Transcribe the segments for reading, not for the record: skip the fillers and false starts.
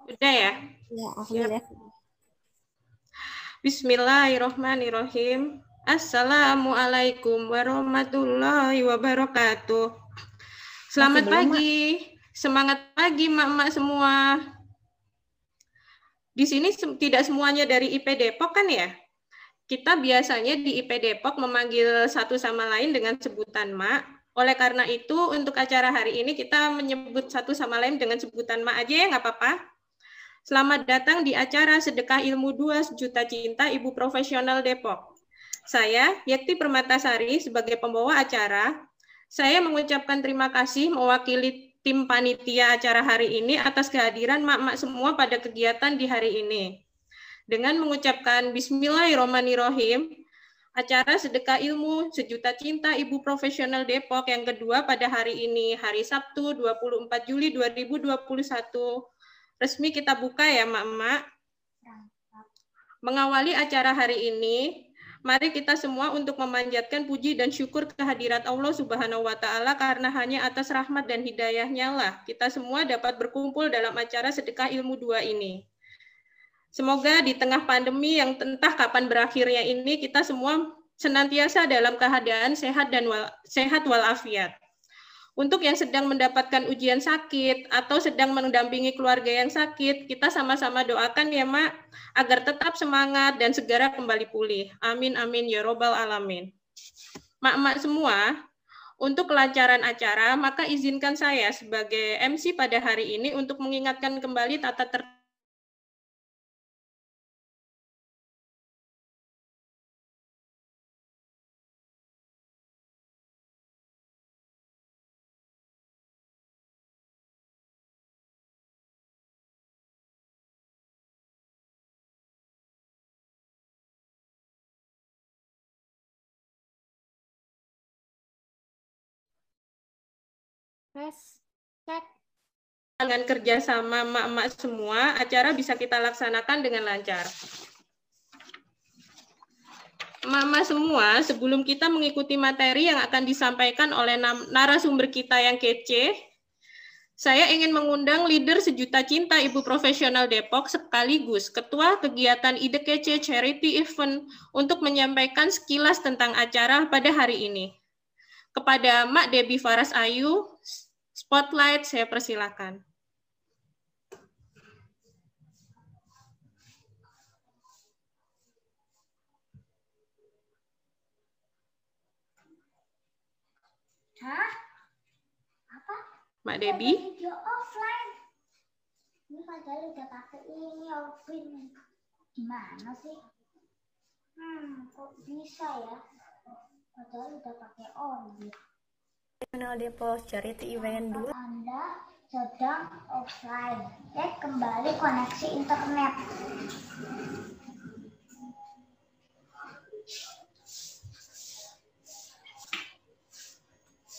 Udah ya? Ya, aku Siap. lihat. Bismillahirrohmanirrohim. Assalamualaikum warahmatullahi wabarakatuh. Selamat pagi. Semangat pagi, mak-mak semua. Di sini tidak semuanya dari IP Depok kan ya? Kita biasanya di IP Depok memanggil satu sama lain dengan sebutan mak. Oleh karena itu, untuk acara hari ini kita menyebut satu sama lain dengan sebutan mak aja ya, nggak apa-apa. Selamat datang di acara Sedekah Ilmu 2 Sejuta Cinta Ibu Profesional Depok. Saya, Yakti Permatasari, sebagai pembawa acara, saya mengucapkan terima kasih mewakili tim panitia acara hari ini atas kehadiran mak-mak semua pada kegiatan di hari ini. Dengan mengucapkan Bismillahirrahmanirrahim, acara Sedekah Ilmu Sejuta Cinta Ibu Profesional Depok yang kedua pada hari ini, hari Sabtu 24 Juli 2021, resmi kita buka ya, mak-mak. Mengawali acara hari ini, mari kita semua untuk memanjatkan puji dan syukur kehadirat Allah Subhanahu wa Ta'ala, karena hanya atas rahmat dan hidayahnya lah kita semua dapat berkumpul dalam acara Sedekah Ilmu 2 ini. Semoga di tengah pandemi yang entah kapan berakhirnya ini, kita semua senantiasa dalam keadaan sehat walafiat. Untuk yang sedang mendapatkan ujian sakit atau sedang mendampingi keluarga yang sakit, kita sama-sama doakan ya, Mak, agar tetap semangat dan segera kembali pulih. Amin, amin, ya robbal alamin. Mak-mak semua, untuk kelancaran acara, maka izinkan saya sebagai MC pada hari ini untuk mengingatkan kembali tata tertib dengan kerjasama mak-mak semua, acara bisa kita laksanakan dengan lancar. Mama semua, sebelum kita mengikuti materi yang akan disampaikan oleh narasumber kita yang kece, saya ingin mengundang leader Sejuta Cinta Ibu Profesional Depok sekaligus Ketua Kegiatan Ide Kece Charity Event untuk menyampaikan sekilas tentang acara pada hari ini. Kepada Mak Debbie Faras Ayu, spotlight saya persilakan. Hah? Apa? Mak Debbie. Video offline. Ini padahal udah pakai ini offline. Gimana sih? Kok bisa ya? Padahal udah pakai on. Channel Depok Charity Event 2. Anda sedang offline. Kembali koneksi internet.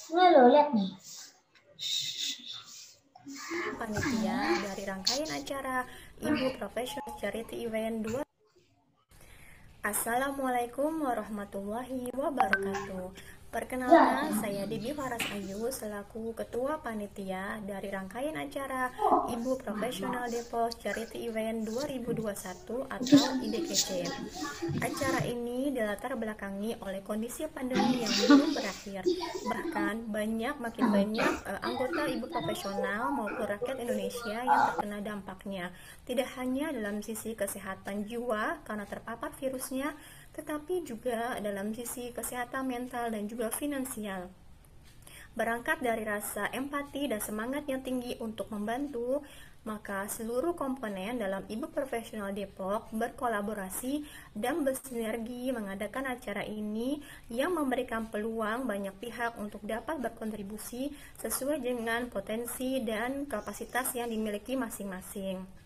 Ini lo lihat nih. Panitia dari rangkaian acara Ibu Profesional Charity Event 2. Assalamualaikum warahmatullahi wabarakatuh. Perkenalkan, saya Debbie Faras Ayu selaku Ketua Panitia dari rangkaian acara Ibu Profesional Depok Charity Event 2021 atau IDKC. Acara ini dilatar belakangi oleh kondisi pandemi yang belum berakhir. Bahkan makin banyak anggota Ibu Profesional maupun rakyat Indonesia yang terkena dampaknya. Tidak hanya dalam sisi kesehatan jiwa karena terpapar virusnya, tetapi juga dalam sisi kesehatan mental dan juga finansial. Berangkat dari rasa empati dan semangat yang tinggi untuk membantu, maka seluruh komponen dalam Ibu Profesional Depok berkolaborasi dan bersinergi mengadakan acara ini yang memberikan peluang banyak pihak untuk dapat berkontribusi sesuai dengan potensi dan kapasitas yang dimiliki masing-masing.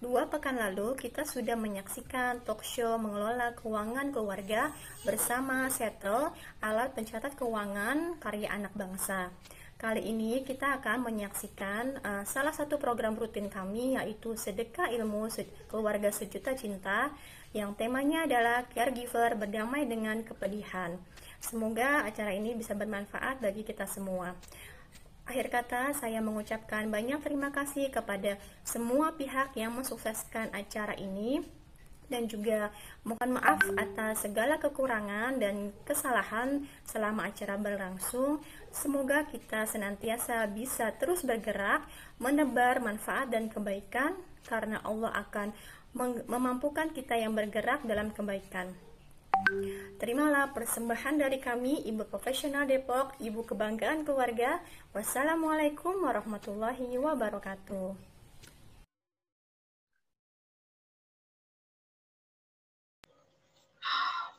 2 pekan lalu, kita sudah menyaksikan talk show mengelola keuangan keluarga bersama Settle, alat pencatat keuangan karya anak bangsa. Kali ini kita akan menyaksikan salah satu program rutin kami, yaitu Sedekah Ilmu Keluarga Sejuta Cinta, yang temanya adalah Caregiver Berdamai dengan Kepedihan. Semoga acara ini bisa bermanfaat bagi kita semua. Akhir kata, saya mengucapkan banyak terima kasih kepada semua pihak yang mensukseskan acara ini dan juga mohon maaf atas segala kekurangan dan kesalahan selama acara berlangsung. Semoga kita senantiasa bisa terus bergerak, menebar manfaat dan kebaikan karena Allah akan memampukan kita yang bergerak dalam kebaikan. Terimalah persembahan dari kami, Ibu Profesional Depok, Ibu Kebanggaan Keluarga. Wassalamualaikum warahmatullahi wabarakatuh.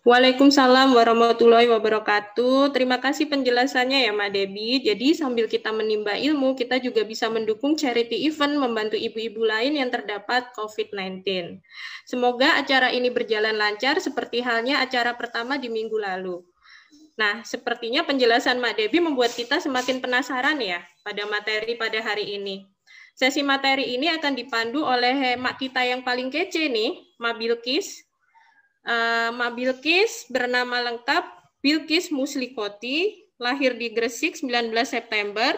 Waalaikumsalam warahmatullahi wabarakatuh. Terima kasih penjelasannya ya, Mbak Debbie. Jadi sambil kita menimba ilmu, kita juga bisa mendukung charity event membantu ibu-ibu lain yang terdapat COVID-19. Semoga acara ini berjalan lancar seperti halnya acara pertama di minggu lalu. Nah, sepertinya penjelasan Mbak Debbie membuat kita semakin penasaran ya pada materi pada hari ini. Sesi materi ini akan dipandu oleh mak kita yang paling kece nih, Mbak Bilkis. Mak Bilkis bernama lengkap Bilkis Muslikoti, lahir di Gresik 19 September,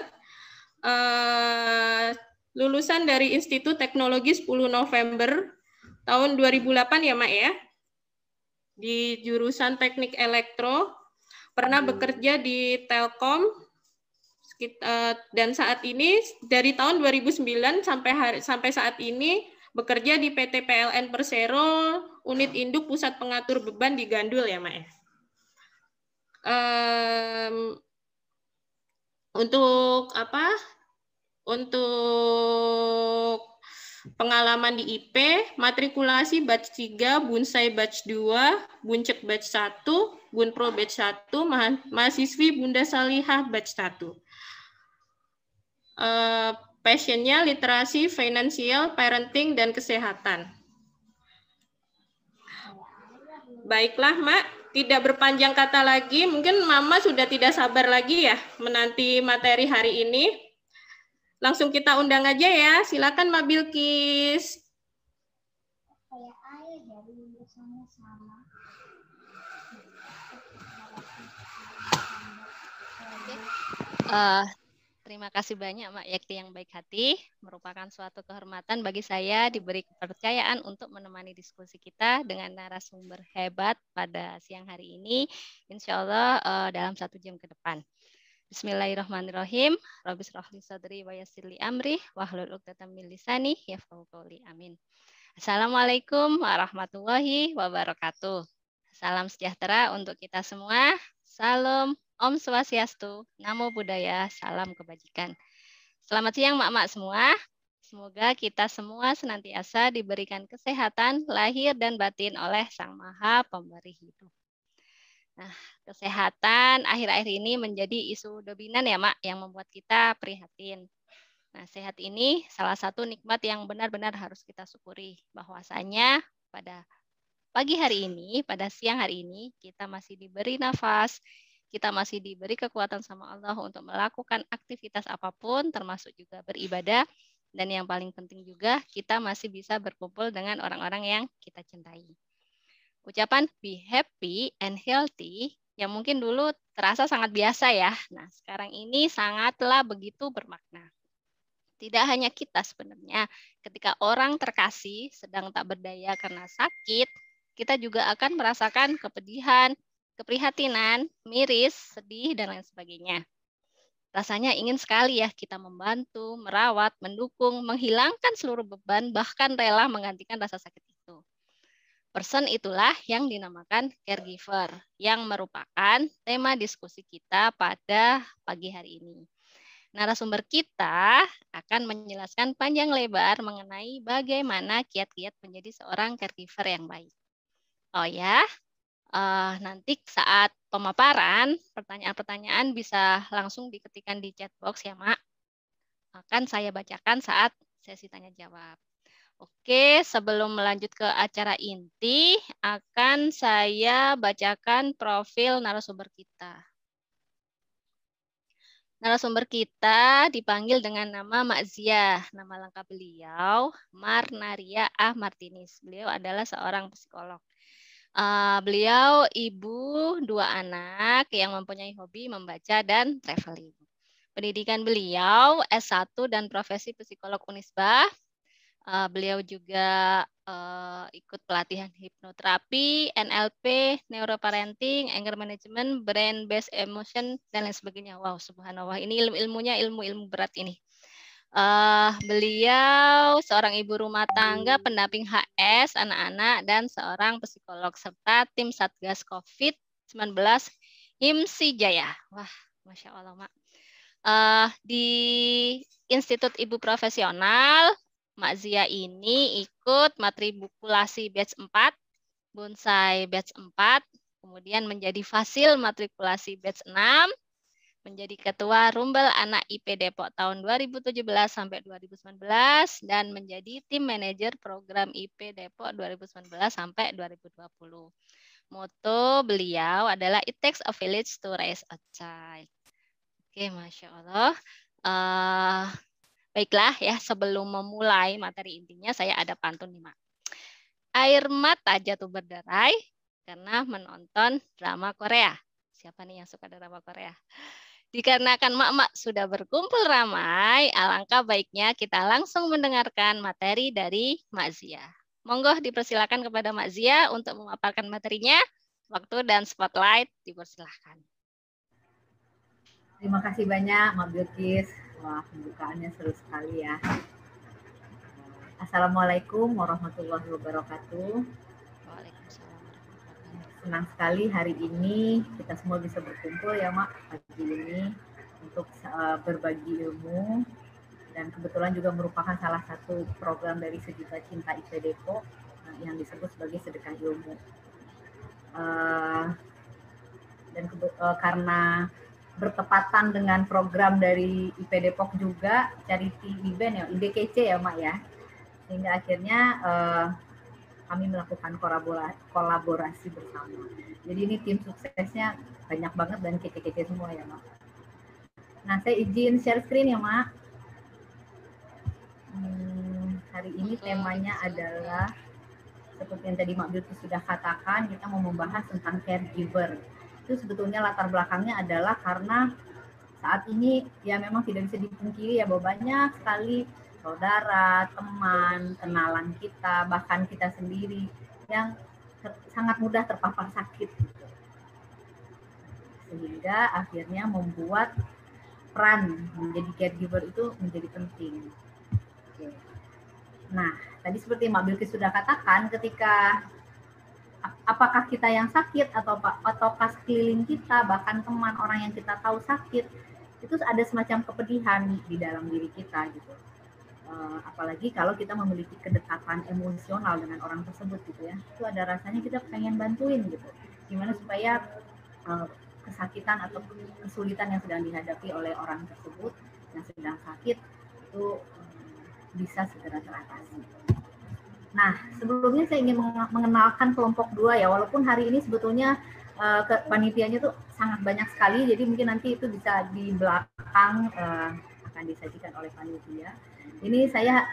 lulusan dari Institut Teknologi 10 November tahun 2008 ya Mak ya, di jurusan Teknik Elektro, pernah bekerja di Telkom, dan saat ini dari tahun 2009 sampai saat ini bekerja di PT PLN Persero, unit induk pusat pengatur beban di Gandul ya, Mak. Untuk apa? Untuk pengalaman di IP, matrikulasi batch 3, Bunsai batch 2, Buncek batch 1, Bunpro batch 1, mahasiswi Bunda Salihah batch 1. Passionnya literasi, finansial, parenting, dan kesehatan. Baiklah, Mak. Tidak berpanjang kata lagi, mungkin Mama sudah tidak sabar lagi ya menanti materi hari ini. Langsung kita undang aja ya. Silakan Mak Bilkis. Terima kasih banyak Mak Yakti yang baik hati. Merupakan suatu kehormatan bagi saya diberi kepercayaan untuk menemani diskusi kita dengan narasumber hebat pada siang hari ini. Insya Allah dalam 1 jam ke depan. Bismillahirrahmanirrahim. Rabbi shrah li sadri wa yassir li amri wahlul 'uqdatam min lisani yafqahu qawli. Amin. Assalamualaikum warahmatullahi wabarakatuh. Salam sejahtera untuk kita semua. Salam Om Swastiastu, Namo Buddhaya, salam kebajikan. Selamat siang Mak-mak semua. Semoga kita semua senantiasa diberikan kesehatan lahir dan batin oleh Sang Maha Pemberi Hidup. Nah, kesehatan akhir-akhir ini menjadi isu dominan ya Mak, yang membuat kita prihatin. Nah, sehat ini salah satu nikmat yang benar-benar harus kita syukuri. Bahwasanya pada pagi hari ini, pada siang hari ini, kita masih diberi nafas, kita masih diberi kekuatan sama Allah untuk melakukan aktivitas apapun, termasuk juga beribadah. Dan yang paling penting juga, kita masih bisa berkumpul dengan orang-orang yang kita cintai. Ucapan be happy and healthy, yang mungkin dulu terasa sangat biasa ya. Nah, sekarang ini sangatlah begitu bermakna. Tidak hanya kita sebenarnya, ketika orang terkasih sedang tak berdaya karena sakit, kita juga akan merasakan kepedihan, keprihatinan, miris, sedih, dan lain sebagainya. Rasanya ingin sekali ya kita membantu, merawat, mendukung, menghilangkan seluruh beban, bahkan rela menggantikan rasa sakit itu. Person itulah yang dinamakan caregiver, yang merupakan tema diskusi kita pada pagi hari ini. Narasumber kita akan menjelaskan panjang lebar mengenai bagaimana kiat-kiat menjadi seorang caregiver yang baik. Oh ya, nanti saat pemaparan, pertanyaan-pertanyaan bisa langsung diketikkan di chat box ya, Mak. Akan saya bacakan saat sesi tanya jawab. Oke, sebelum melanjut ke acara inti, akan saya bacakan profil narasumber kita. Narasumber kita dipanggil dengan nama Mak Zia. Nama lengkap beliau Marnaria A. Martinis. Beliau adalah seorang psikolog. Beliau ibu 2 anak yang mempunyai hobi membaca dan traveling. Pendidikan beliau S1 dan profesi psikolog Unisba. Beliau juga ikut pelatihan hipnoterapi, NLP, neuroparenting, anger management, brain based emotion, dan lain sebagainya. Wow, subhanallah. Ini ilmu-ilmunya ilmu-ilmu berat ini. Beliau seorang ibu rumah tangga, pendamping HS anak-anak, dan seorang psikolog serta tim Satgas COVID-19 HIMSI Jaya. Wah, Masya Allah, Mak. Di Institut Ibu Profesional, Mak Zia ini ikut matrikulasi batch 4, bonsai batch 4, kemudian menjadi fasil matrikulasi batch 6, menjadi ketua Rumbel Anak IP Depok tahun 2017 sampai 2019, dan menjadi tim manajer program IP Depok 2019 sampai 2020. Moto beliau adalah It takes a village to raise a child. Oke, Masya Allah. Baiklah ya, sebelum memulai materi intinya saya ada pantun nih, Mak. Air mata jatuh berderai karena menonton drama Korea. Siapa nih yang suka drama Korea? Dikarenakan mak-mak sudah berkumpul ramai, alangkah baiknya kita langsung mendengarkan materi dari Mak Zia. Monggo dipersilakan kepada Mak Zia untuk memaparkan materinya. Waktu dan spotlight dipersilakan. Terima kasih banyak Mak Bilkis. Wah, pembukaannya seru sekali ya. Assalamualaikum warahmatullahi wabarakatuh. Waalaikumsalam. Senang sekali hari ini kita semua bisa berkumpul ya Mak pagi ini untuk berbagi ilmu, dan kebetulan juga merupakan salah satu program dari Sejuta Cinta IP Depok yang disebut sebagai Sedekah Ilmu. Dan karena bertepatan dengan program dari IP Depok juga, charity event ya, IDKC ya Mak ya, sehingga akhirnya kami melakukan kolaborasi bersama. Jadi ini tim suksesnya banyak banget dan kece-kece semua ya Mak. Nah, saya izin share screen ya Mak. Hari ini temanya adalah seperti yang tadi Mak Bilkis sudah katakan, kita mau membahas tentang caregiver. Itu sebetulnya latar belakangnya adalah karena saat ini ya memang tidak bisa dipungkiri ya bahwa banyak sekali saudara, teman, kenalan kita, bahkan kita sendiri yang sangat mudah terpapar sakit. Sehingga akhirnya membuat peran menjadi caregiver itu menjadi penting. Oke. Nah, tadi seperti Mak Bilkis sudah katakan, ketika apakah kita yang sakit ataukah sekeliling kita, bahkan teman orang yang kita tahu sakit, itu ada semacam kepedihan di dalam diri kita gitu. Apalagi kalau kita memiliki kedekatan emosional dengan orang tersebut gitu ya, itu ada rasanya kita pengen bantuin gitu, gimana supaya kesakitan atau kesulitan yang sedang dihadapi oleh orang tersebut yang sedang sakit itu bisa segera teratasi. Nah, sebelumnya saya ingin mengenalkan kelompok 2 ya, walaupun hari ini sebetulnya panitianya tuh sangat banyak sekali, jadi mungkin nanti itu bisa di belakang akan disajikan oleh panitia. Ini saya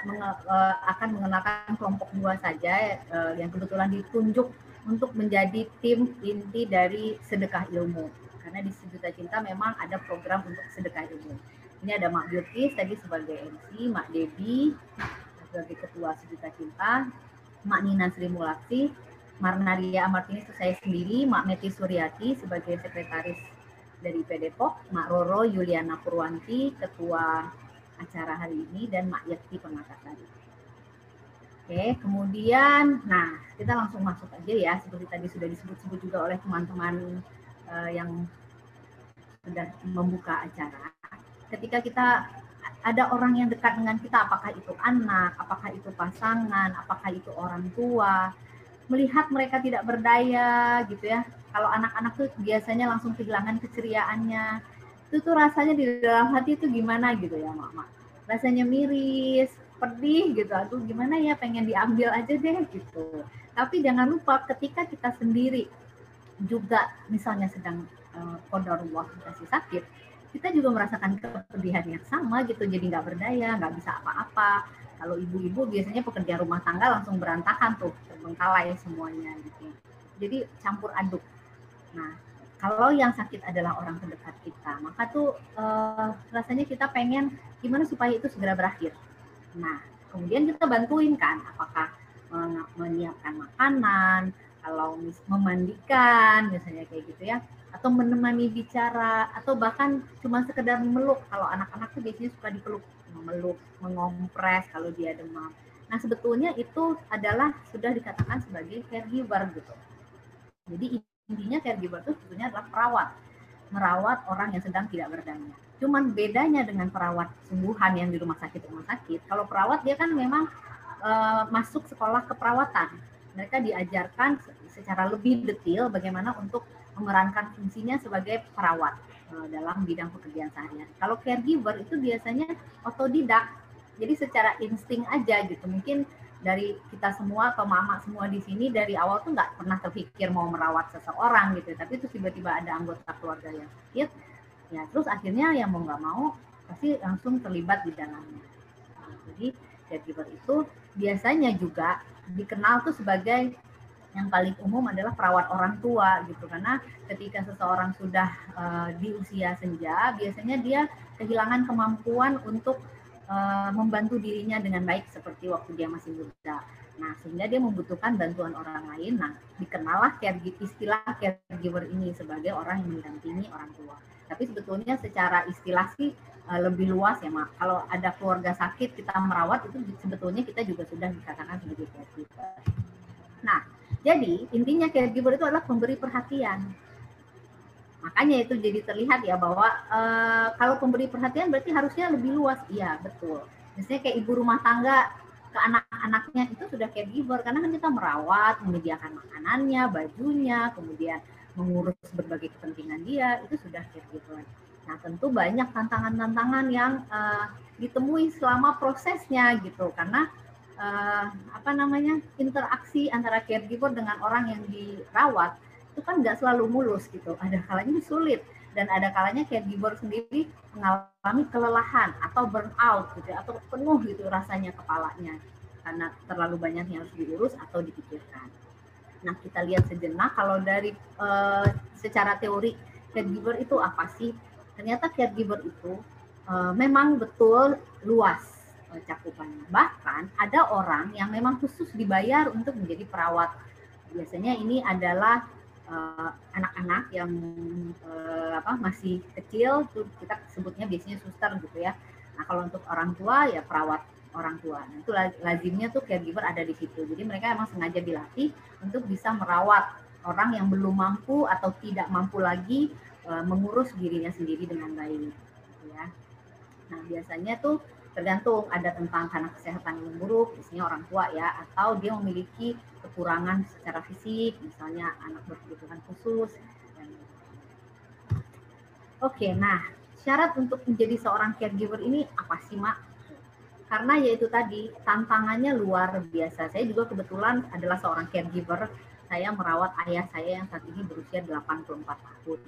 akan mengenalkan kelompok 2 saja yang kebetulan ditunjuk untuk menjadi tim inti dari Sedekah Ilmu. Karena di Sejuta Cinta memang ada program untuk Sedekah Ilmu. Ini ada Mak Bilkis tadi sebagai MC, Mak Debbie sebagai Ketua Sejuta Cinta, Mak Nina Sri Mulaksi, Marnaria Amartini itu saya sendiri, Mak Meti Suryati sebagai Sekretaris dari IP Depok, Mak Roro Yuliana Purwanti, Ketua acara hari ini, dan Mak Yakti pengakat tadi. Oke, kemudian, nah kita langsung masuk aja ya, seperti tadi sudah disebut-sebut juga oleh teman-teman yang sudah membuka acara. Ketika kita ada orang yang dekat dengan kita, apakah itu anak, apakah itu pasangan, apakah itu orang tua, melihat mereka tidak berdaya gitu ya. Kalau anak-anak tuh biasanya langsung kehilangan keceriaannya. Itu tuh rasanya di dalam hati itu gimana gitu ya, Mama. Rasanya miris, pedih gitu. Aduh gimana ya, pengen diambil aja deh gitu. Tapi jangan lupa ketika kita sendiri juga misalnya sedang qadarullah dikasih sakit, kita juga merasakan kepedihan yang sama gitu, jadi nggak berdaya, nggak bisa apa-apa. Kalau ibu-ibu biasanya pekerja rumah tangga langsung berantakan tuh, terbengkalai semuanya gitu. Jadi campur aduk. Nah, kalau yang sakit adalah orang terdekat kita, maka tuh rasanya kita pengen gimana supaya itu segera berakhir. Nah, kemudian kita bantuin kan, apakah menyiapkan makanan, kalau memandikan, misalnya kayak gitu ya, atau menemani bicara, atau bahkan cuma sekedar memeluk. Kalau anak-anak tuh biasanya suka dipeluk, memeluk, mengompres kalau dia demam. Nah, sebetulnya itu adalah sudah dikatakan sebagai caregiver gitu. Jadi intinya caregiver itu sebetulnya adalah perawat, merawat orang yang sedang tidak berdaya. Cuman bedanya dengan perawat sungguhan yang di rumah sakit, kalau perawat dia kan memang masuk sekolah keperawatan. Mereka diajarkan secara lebih detail bagaimana untuk memerankan fungsinya sebagai perawat dalam bidang pekerjaan sehari-hari. Kalau caregiver itu biasanya otodidak, jadi secara insting aja gitu. Mungkin dari kita semua atau mama semua di sini dari awal tuh nggak pernah terpikir mau merawat seseorang gitu, tapi itu tiba-tiba ada anggota keluarga yang sakit, ya terus akhirnya yang mau nggak mau pasti langsung terlibat di dalamnya. Nah, jadi caregiver itu biasanya juga dikenal tuh sebagai yang paling umum adalah perawat orang tua gitu, karena ketika seseorang sudah di usia senja biasanya dia kehilangan kemampuan untuk membantu dirinya dengan baik seperti waktu dia masih muda. Nah, sehingga dia membutuhkan bantuan orang lain. Nah, dikenallah istilah caregiver ini sebagai orang yang mendampingi orang tua. Tapi sebetulnya secara istilah sih lebih luas ya, Mak. Kalau ada keluarga sakit kita merawat itu sebetulnya kita juga sudah dikatakan sebagai caregiver. Nah, jadi intinya caregiver itu adalah pemberi perhatian. Makanya itu jadi terlihat ya bahwa kalau pemberi perhatian berarti harusnya lebih luas. Iya, betul. Misalnya kayak ibu rumah tangga ke anak-anaknya itu sudah caregiver, karena kan kita merawat, menyediakan makanannya, bajunya, kemudian mengurus berbagai kepentingan dia, itu sudah caregiver. Nah, tentu banyak tantangan-tantangan yang ditemui selama prosesnya gitu, karena interaksi antara caregiver dengan orang yang dirawat itu kan nggak selalu mulus gitu, ada kalanya sulit dan ada kalanya caregiver sendiri mengalami kelelahan atau burnout gitu, atau penuh gitu rasanya kepalanya karena terlalu banyak yang harus diurus atau dipikirkan. Nah, kita lihat sejenak kalau dari secara teori caregiver itu apa sih? Ternyata caregiver itu memang betul luas cakupannya. Bahkan ada orang yang memang khusus dibayar untuk menjadi perawat. Biasanya ini adalah anak-anak yang masih kecil, tuh kita sebutnya biasanya suster gitu ya. Nah, kalau untuk orang tua ya perawat orang tua. Nah, itu lazimnya tuh caregiver ada di situ. Jadi mereka emang sengaja dilatih untuk bisa merawat orang yang belum mampu atau tidak mampu lagi mengurus dirinya sendiri dengan baik. Gitu ya. Nah, biasanya tuh tergantung, ada tentang karena kesehatan yang buruk, biasanya orang tua ya, atau dia memiliki kekurangan secara fisik, misalnya anak berkebutuhan khusus. Oke, nah syarat untuk menjadi seorang caregiver ini apa sih, Mak? Karena yaitu tadi tantangannya luar biasa. Saya juga kebetulan adalah seorang caregiver. Saya merawat ayah saya yang saat ini berusia 84 tahun.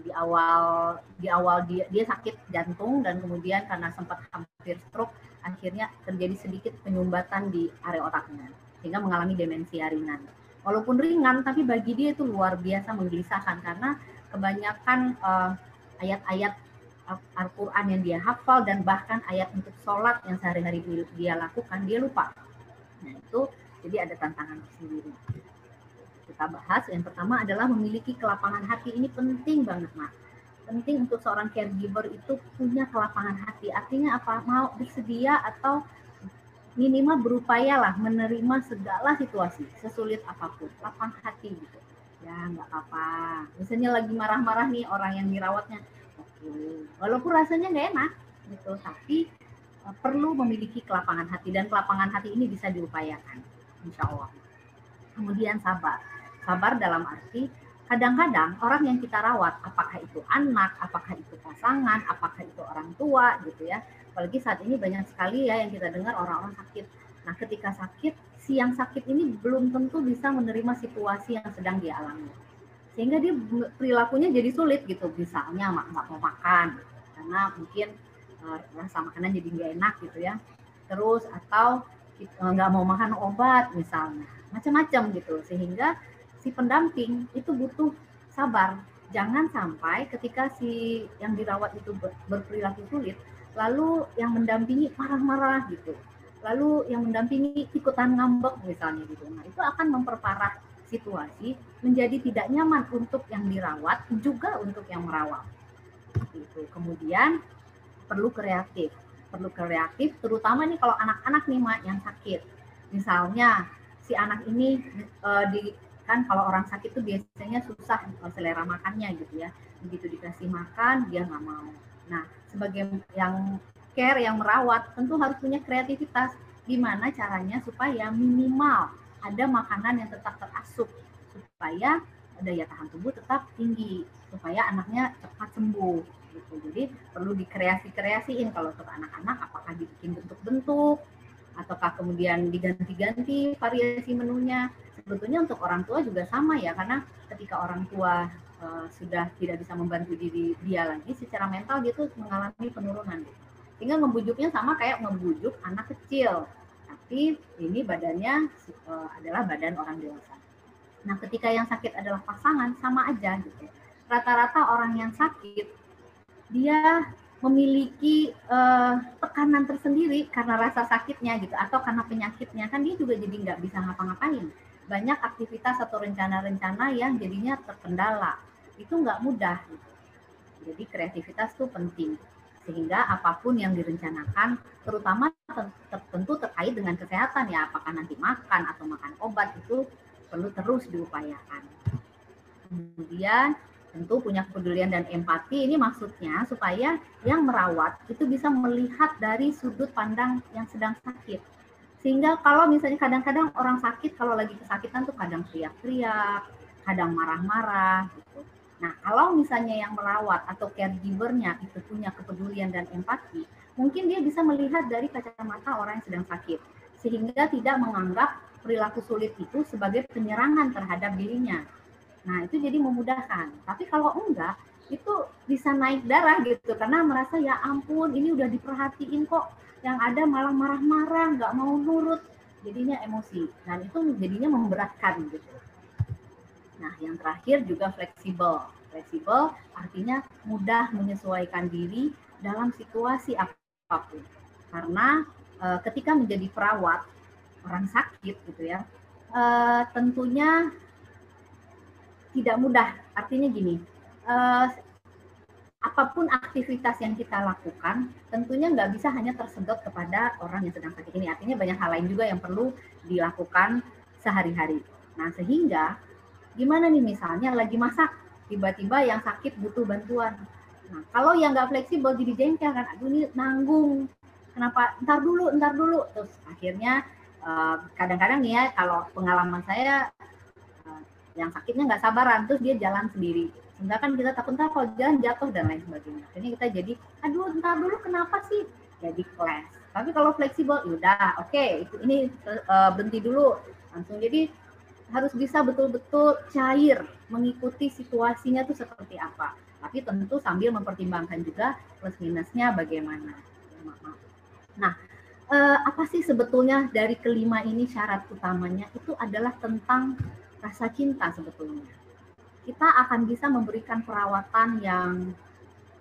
Di awal dia sakit jantung dan kemudian karena sempat hampir stroke, akhirnya terjadi sedikit penyumbatan di area otaknya sehingga mengalami demensia ringan. Walaupun ringan, tapi bagi dia itu luar biasa menggelisahkan karena kebanyakan ayat-ayat Al-Quran yang dia hafal dan bahkan ayat untuk sholat yang sehari-hari dia lakukan, dia lupa. Nah, itu jadi ada tantangan sendiri. Kita bahas yang pertama adalah memiliki kelapangan hati. Ini penting banget, Mak. Penting untuk seorang caregiver itu punya kelapangan hati. Artinya apa? Mau bersedia atau minimal berupayalah menerima segala situasi sesulit apapun. Lapang hati gitu. Ya nggak apa-apa. Misalnya lagi marah-marah nih orang yang dirawatnya. Oke. Walaupun rasanya nggak enak gitu, tapi perlu memiliki kelapangan hati dan kelapangan hati ini bisa diupayakan, insya Allah. Kemudian sabar. Sabar dalam arti kadang-kadang orang yang kita rawat, apakah itu anak, apakah itu pasangan, apakah itu orang tua gitu ya. Apalagi saat ini banyak sekali ya yang kita dengar orang-orang sakit. Nah, ketika sakit, si yang sakit ini belum tentu bisa menerima situasi yang sedang dia alami. Sehingga dia perilakunya jadi sulit gitu. Misalnya nggak mau makan karena mungkin rasa makanan jadi nggak enak gitu ya. Terus atau nggak mau makan obat misalnya. Macam-macam gitu. Sehingga si pendamping itu butuh sabar jangan sampai ketika si yang dirawat itu berperilaku sulit, lalu yang mendampingi marah-marah gitu, lalu yang mendampingi ikutan ngambek misalnya gitu. Nah, itu akan memperparah situasi, menjadi tidak nyaman untuk yang dirawat, juga untuk yang merawat. Gitu. Kemudian perlu kreatif, terutama nih kalau anak-anak nih Mak yang sakit. Misalnya si anak ini kan kalau orang sakit tuh biasanya susah selera makannya gitu ya. Begitu dikasih makan dia nggak mau. Nah, sebagai yang care, yang merawat, tentu harus punya kreativitas. Gimana caranya supaya minimal ada makanan yang tetap terasup, supaya daya tahan tubuh tetap tinggi, supaya anaknya cepat sembuh. Gitu. Jadi perlu dikreasiin kalau untuk anak-anak, apakah dibikin bentuk-bentuk, ataukah kemudian diganti-ganti variasi menunya. Sebetulnya untuk orang tua juga sama ya, karena ketika orang tua sudah tidak bisa membantu diri dia lagi, secara mental dia tuh mengalami penurunan. Sehingga ngebujuknya sama kayak ngebujuk anak kecil, tapi ini badannya adalah badan orang dewasa. Nah, ketika yang sakit adalah pasangan, sama aja gitu. Rata-rata orang yang sakit dia memiliki tekanan tersendiri karena rasa sakitnya gitu, atau karena penyakitnya, kan dia juga jadi nggak bisa ngapa-ngapain. Banyak aktivitas atau rencana-rencana yang jadinya terkendala. Itu nggak mudah. Gitu. Jadi kreativitas itu penting. Sehingga apapun yang direncanakan, terutama tentu terkait dengan kesehatan ya, apakah nanti makan atau makan obat, itu perlu terus diupayakan. Kemudian tentu punya kepedulian dan empati, ini maksudnya supaya yang merawat itu bisa melihat dari sudut pandang yang sedang sakit. Sehingga kalau misalnya kadang-kadang orang sakit, kalau lagi kesakitan tuh kadang teriak-teriak, kadang marah-marah gitu. Nah, kalau misalnya yang merawat atau caregiver-nya itu punya kepedulian dan empati, mungkin dia bisa melihat dari kacamata orang yang sedang sakit, sehingga tidak menganggap perilaku sulit itu sebagai penyerangan terhadap dirinya. Nah, itu jadi memudahkan. Tapi kalau enggak, itu bisa naik darah gitu, karena merasa ya ampun, ini udah diperhatiin kok, yang ada malah marah-marah, nggak mau nurut, jadinya emosi. Dan itu jadinya memberatkan gitu. Nah, yang terakhir juga fleksibel. Fleksibel artinya mudah menyesuaikan diri dalam situasi apapun. Karena ketika menjadi perawat orang sakit gitu ya, tentunya tidak mudah. Artinya gini, apapun aktivitas yang kita lakukan, tentunya nggak bisa hanya tersedot kepada orang yang sedang sakit ini. Artinya banyak hal lain juga yang perlu dilakukan sehari-hari. Nah, sehingga gimana nih misalnya lagi masak, tiba-tiba yang sakit butuh bantuan. Nah, kalau yang nggak fleksibel jadi jengkel kan, aduh ini nanggung, kenapa, ntar dulu, terus akhirnya kadang-kadang nih ya, kalau pengalaman saya, yang sakitnya nggak sabaran, terus dia jalan sendiri. Sehingga kan kita takut kalau jalan jatuh dan lain sebagainya. Akhirnya kita jadi, aduh ntar dulu kenapa sih? Jadi clash. Tapi kalau fleksibel, yaudah, oke, ini berhenti dulu. Langsung jadi harus bisa betul-betul cair, mengikuti situasinya tuh seperti apa. Tapi tentu sambil mempertimbangkan juga plus minusnya bagaimana. Nah, apa sih sebetulnya dari kelima ini syarat utamanya? Itu adalah tentang rasa cinta sebetulnya. Kita akan bisa memberikan perawatan yang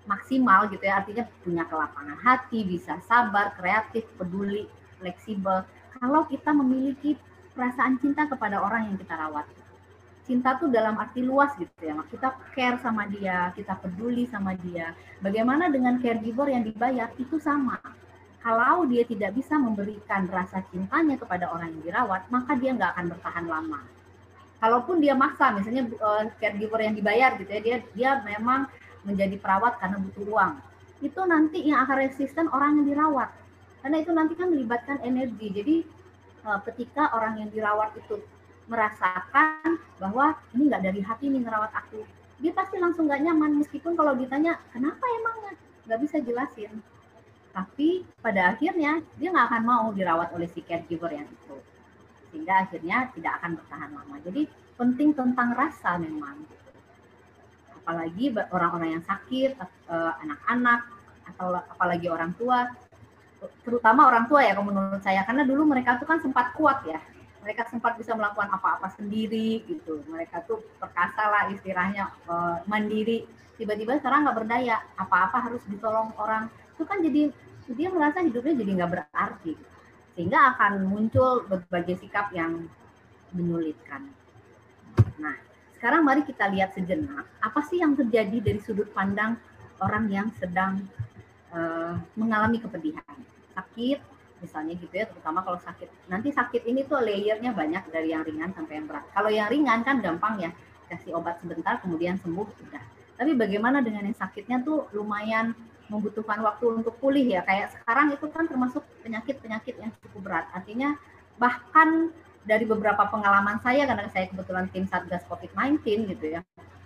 maksimal gitu ya, artinya punya kelapangan hati, bisa sabar, kreatif, peduli, fleksibel. Kalau kita memiliki perasaan cinta kepada orang yang kita rawat. Cinta tuh dalam arti luas gitu ya, kita care sama dia, kita peduli sama dia. Bagaimana dengan caregiver yang dibayar, itu sama. Kalau dia tidak bisa memberikan rasa cintanya kepada orang yang dirawat, maka dia nggak akan bertahan lama. Kalaupun dia maksa, misalnya caregiver yang dibayar gitu ya, dia memang menjadi perawat karena butuh uang. Itu nanti yang akan resisten orang yang dirawat. Karena itu nanti kan melibatkan energi. Jadi ketika orang yang dirawat itu merasakan bahwa ini nggak dari hati nih ngerawat aku, dia pasti langsung nggak nyaman. Meskipun kalau ditanya, kenapa emangnya? Nggak bisa jelasin. Tapi pada akhirnya dia nggak akan mau dirawat oleh si caregiver yang itu. Sehingga akhirnya tidak akan bertahan lama. Jadi penting tentang rasa memang. Apalagi orang-orang yang sakit, anak-anak, atau apalagi orang tua, terutama orang tua ya kalau menurut saya, karena dulu mereka tuh kan sempat kuat ya. mereka sempat bisa melakukan apa-apa sendiri gitu. Mereka tuh perkasa lah istilahnya, mandiri. Tiba-tiba sekarang nggak berdaya, apa-apa harus ditolong orang. Itu kan jadi dia merasa hidupnya jadi nggak berarti. Sehingga akan muncul berbagai sikap yang menyulitkan. Nah, sekarang mari kita lihat sejenak, apa sih yang terjadi dari sudut pandang orang yang sedang mengalami kepedihan. Sakit, misalnya gitu ya, terutama kalau sakit. Nanti sakit ini tuh layernya banyak dari yang ringan sampai yang berat. Kalau yang ringan kan gampang ya, kasih obat sebentar kemudian sembuh, udah. Tapi bagaimana dengan yang sakitnya tuh lumayan membutuhkan waktu untuk pulih ya. Kayak sekarang itu kan termasuk penyakit-penyakit yang cukup berat. Artinya bahkan dari beberapa pengalaman saya, karena saya kebetulan tim Satgas COVID-19 gitu ya,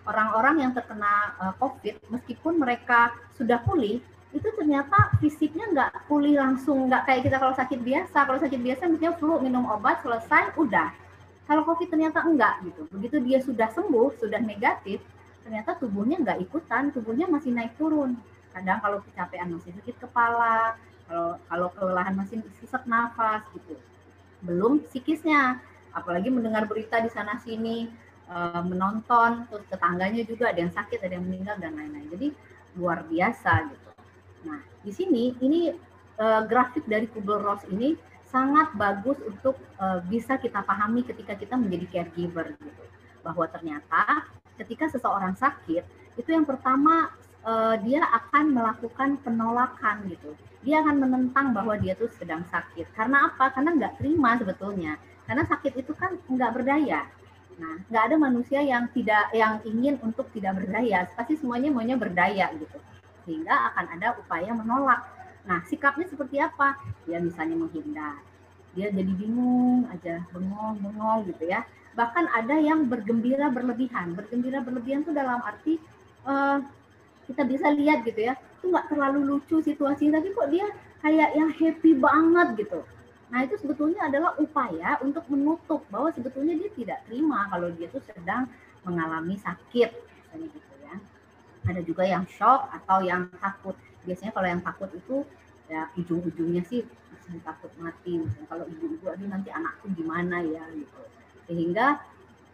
orang-orang yang terkena COVID, meskipun mereka sudah pulih, itu ternyata fisiknya nggak pulih langsung, nggak kayak kita kalau sakit biasa. Kalau sakit biasa misalnya flu, minum obat, selesai, udah. Kalau COVID ternyata enggak gitu. Begitu dia sudah sembuh, sudah negatif, ternyata tubuhnya nggak ikutan, tubuhnya masih naik turun. Kadang kalau kecapean masih sakit kepala, kalau kelelahan masih sesak nafas gitu. Belum psikisnya, apalagi mendengar berita di sana sini, menonton, terus tetangganya juga ada yang sakit, ada yang meninggal dan lain-lain. Jadi luar biasa gitu. Nah, di sini ini grafik dari Kubler-Ross ini sangat bagus untuk bisa kita pahami ketika kita menjadi caregiver gitu. Bahwa ternyata ketika seseorang sakit, itu yang pertama dia akan melakukan penolakan gitu. Dia akan menentang bahwa dia tuh sedang sakit. Karena apa? Karena nggak terima sebetulnya. Karena sakit itu kan nggak berdaya. Nah, nggak ada manusia yang ingin untuk tidak berdaya. Pasti semuanya maunya berdaya gitu. Sehingga akan ada upaya menolak. Nah, sikapnya seperti apa? Dia misalnya menghindar. Dia jadi bingung aja, bengong gitu ya. Bahkan ada yang bergembira berlebihan. Bergembira berlebihan itu dalam arti kita bisa lihat gitu ya, itu nggak terlalu lucu situasinya, tapi kok dia kayak yang happy banget gitu. Nah, itu sebetulnya adalah upaya untuk menutup bahwa sebetulnya dia tidak terima kalau dia tuh sedang mengalami sakit, misalnya gitu ya. Ada juga yang shock atau yang takut. Biasanya kalau yang takut itu ya ujung-ujungnya sih masih takut mati. Misalnya kalau ibu-ibu, aduh nanti anakku gimana ya gitu. Sehingga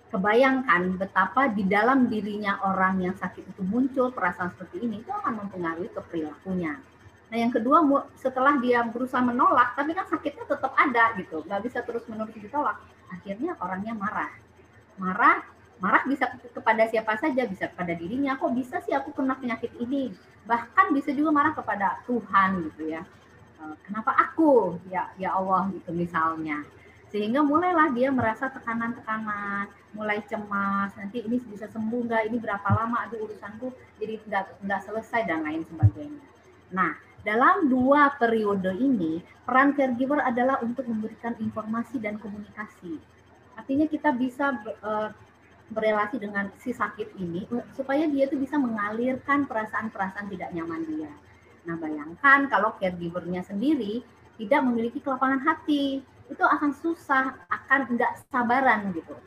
kebayangkan betapa di dalam dirinya orang yang sakit itu muncul perasaan seperti ini, itu akan mempengaruhi ke perilakunya. Nah, yang kedua, setelah dia berusaha menolak, tapi kan sakitnya tetap ada gitu, nggak bisa terus-menerus ditolak. Akhirnya orangnya marah. Marah bisa kepada siapa saja, bisa kepada dirinya, kok bisa sih aku kena penyakit ini. Bahkan bisa juga marah kepada Tuhan gitu ya. Kenapa aku? Ya Allah gitu misalnya. Sehingga mulailah dia merasa tekanan-tekanan, mulai cemas, nanti ini bisa sembuh nggak, ini berapa lama, aduh urusanku jadi nggak selesai dan lain sebagainya. Nah, dalam dua periode ini, peran caregiver adalah untuk memberikan informasi dan komunikasi. Artinya kita bisa berelasi dengan si sakit ini, supaya dia tuh bisa mengalirkan perasaan-perasaan tidak nyaman dia. Nah, bayangkan kalau caregivernya sendiri tidak memiliki kelapangan hati, itu akan susah, akan nggak sabaran gitu.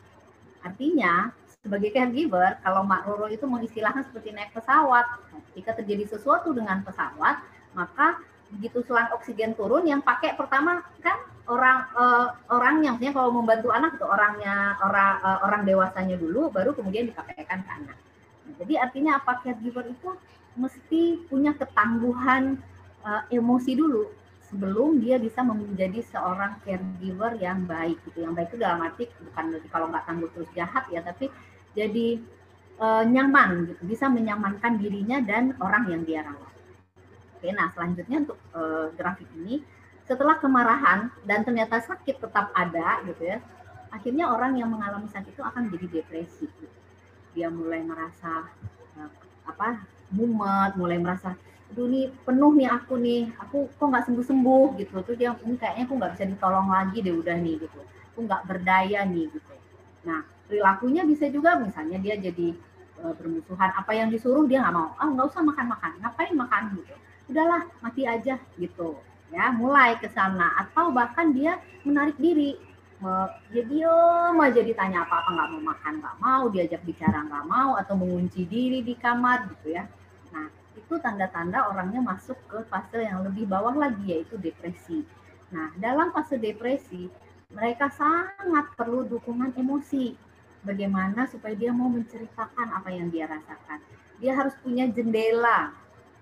Artinya, sebagai caregiver, kalau Mak Roro itu mengistilahkan seperti naik pesawat. Ketika terjadi sesuatu dengan pesawat, maka begitu selang oksigen turun, yang pakai pertama kan orangnya, maksudnya kalau membantu anak itu orang dewasanya dulu, baru kemudian dipakaikan ke anak. Nah, jadi artinya apa? Caregiver itu mesti punya ketangguhan emosi dulu sebelum dia bisa menjadi seorang caregiver yang baik gitu. Yang baik itu dalam arti bukan berarti kalau nggak tangguh terus jahat ya, tapi jadi nyaman gitu, bisa menyamankan dirinya dan orang yang dia rawat. Oke, nah selanjutnya untuk grafik ini, setelah kemarahan dan ternyata sakit tetap ada gitu ya, akhirnya orang yang mengalami sakit itu akan jadi depresi. Gitu. Dia mulai merasa mumet, mulai merasa aduh nih penuh nih aku kok nggak sembuh-sembuh gitu. Terus dia ini kayaknya aku nggak bisa ditolong lagi deh udah nih gitu, aku nggak berdaya nih gitu. Nah, perilakunya bisa juga misalnya dia jadi bermusuhan, apa yang disuruh dia nggak mau, nggak usah makan, ngapain makan gitu, udahlah mati aja gitu ya, mulai ke sana. Atau bahkan dia menarik diri, dia diem aja, ditanya apa nggak mau makan, nggak mau, diajak bicara nggak mau, atau mengunci diri di kamar gitu ya. Nah, itu tanda-tanda orangnya masuk ke fase yang lebih bawah lagi, yaitu depresi. Nah, dalam fase depresi, mereka sangat perlu dukungan emosi. Bagaimana supaya dia mau menceritakan apa yang dia rasakan. Dia harus punya jendela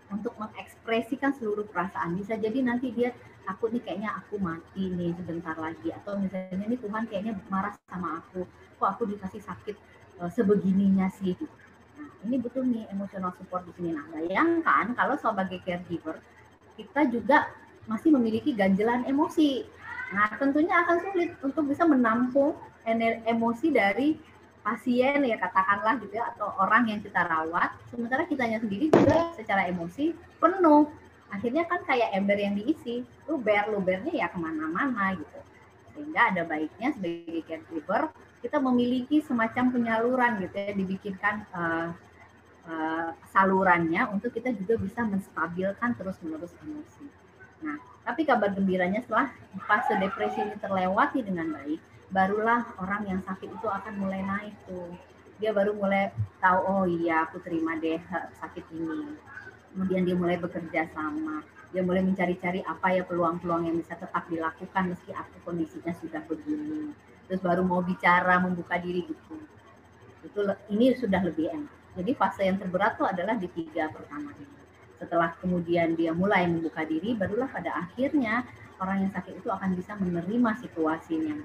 untuk mengekspresikan seluruh perasaan. Bisa jadi nanti dia takut nih, kayaknya aku mati nih sebentar lagi. Atau misalnya nih Tuhan kayaknya marah sama aku. Kok aku dikasih sakit sebegininya sih. Nah, ini betul nih emotional support di sini. Nah, bayangkan kalau sebagai caregiver, kita juga masih memiliki ganjelan emosi. Nah, tentunya akan sulit untuk bisa menampung emosi dari pasien ya katakanlah gitu ya, atau orang yang kita rawat, sementara kitanya sendiri juga secara emosi penuh. Akhirnya kan kayak ember yang diisi, luber-lubernya ya kemana-mana gitu. Sehingga ada baiknya sebagai caregiver kita memiliki semacam penyaluran gitu ya, dibikinkan salurannya untuk kita juga bisa menstabilkan terus-menerus emosi. Nah, tapi kabar gembiranya setelah fase depresi ini terlewati dengan baik, barulah orang yang sakit itu akan mulai naik tuh. Dia baru mulai tahu, oh iya aku terima deh sakit ini. Kemudian dia mulai bekerja sama. Dia mulai mencari-cari apa ya peluang-peluang yang bisa tetap dilakukan meski aku kondisinya sudah begini. Terus baru mau bicara, membuka diri gitu. Ini sudah lebih enak. Jadi fase yang terberat tuh adalah di 3 pertama ini. Setelah kemudian dia mulai membuka diri, barulah pada akhirnya orang yang sakit itu akan bisa menerima situasinya.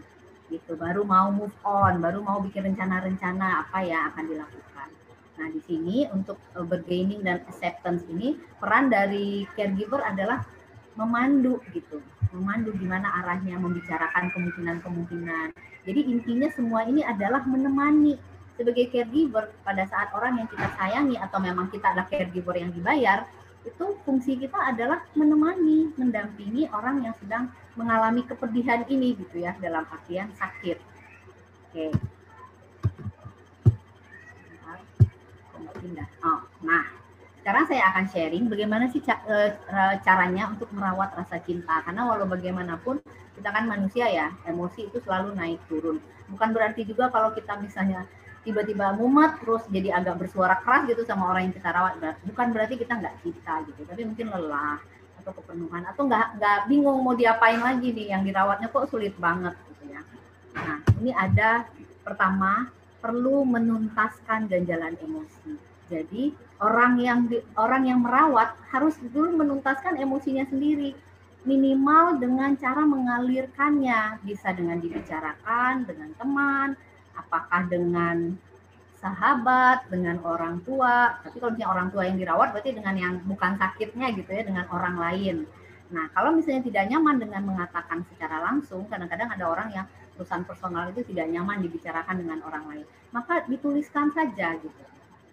Gitu, baru mau move on, baru mau bikin rencana-rencana apa yang akan dilakukan. Nah, di sini untuk bergaining dan acceptance ini, peran dari caregiver adalah memandu gitu. Memandu gimana arahnya, membicarakan kemungkinan-kemungkinan. Jadi intinya semua ini adalah menemani. Sebagai caregiver, pada saat orang yang kita sayangi atau memang kita adalah caregiver yang dibayar, itu fungsi kita adalah menemani, mendampingi orang yang sedang mengalami kepedihan ini gitu ya, dalam artian sakit. Oke. Nah, sekarang saya akan sharing bagaimana sih caranya untuk merawat rasa cinta. Karena walau bagaimanapun kita kan manusia ya, emosi itu selalu naik turun. Bukan berarti juga kalau kita misalnya tiba-tiba mumet terus jadi agak bersuara keras gitu sama orang yang kita rawat, bukan berarti kita nggak cinta gitu, tapi mungkin lelah atau kepenuhan atau nggak bingung mau diapain lagi nih, yang dirawatnya kok sulit banget gitu ya. Nah, ini ada pertama, perlu menuntaskan ganjalan emosi. Jadi orang yang merawat harus dulu menuntaskan emosinya sendiri, minimal dengan cara mengalirkannya, bisa dengan dibicarakan dengan teman, apakah dengan sahabat, dengan orang tua. Tapi kalau misalnya orang tua yang dirawat berarti dengan yang bukan sakitnya gitu ya, dengan orang lain. Nah, kalau misalnya tidak nyaman dengan mengatakan secara langsung, kadang-kadang ada orang yang urusan personal itu tidak nyaman dibicarakan dengan orang lain, maka dituliskan saja gitu.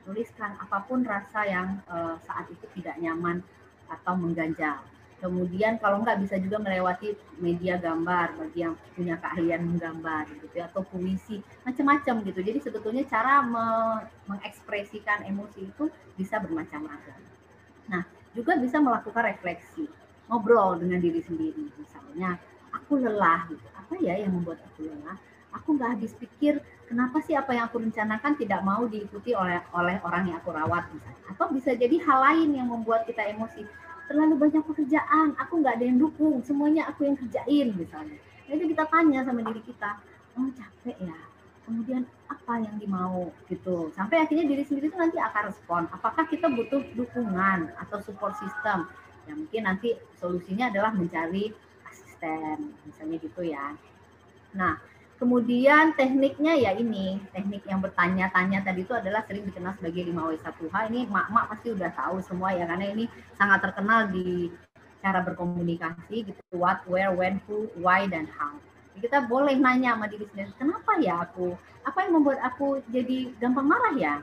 Tuliskan apapun rasa yang saat itu tidak nyaman atau mengganjal. Kemudian kalau nggak bisa juga melewati media gambar bagi yang punya keahlian menggambar gitu ya, atau puisi, macam-macam gitu. Jadi sebetulnya cara mengekspresikan emosi itu bisa bermacam-macam. Nah, juga bisa melakukan refleksi, ngobrol dengan diri sendiri. Misalnya, aku lelah gitu. Apa ya yang membuat aku lelah? Aku nggak habis pikir, kenapa sih apa yang aku rencanakan tidak mau diikuti oleh orang yang aku rawat misalnya. Atau bisa jadi hal lain yang membuat kita emosi. Terlalu banyak pekerjaan, aku nggak ada yang dukung, semuanya aku yang kerjain misalnya. Jadi kita tanya sama diri kita, oh capek ya, kemudian apa yang dimau gitu. Sampai akhirnya diri sendiri itu nanti akan respon, apakah kita butuh dukungan atau support system. Ya mungkin nanti solusinya adalah mencari asisten, misalnya gitu ya. Nah, kemudian tekniknya ya ini, teknik yang bertanya-tanya tadi itu adalah sering dikenal sebagai 5W1H. Ini mak-mak pasti udah tahu semua ya, karena ini sangat terkenal di cara berkomunikasi gitu, what, where, when, who, why, dan how. Jadi kita boleh nanya sama diri sendiri, kenapa ya aku, apa yang membuat aku jadi gampang marah ya?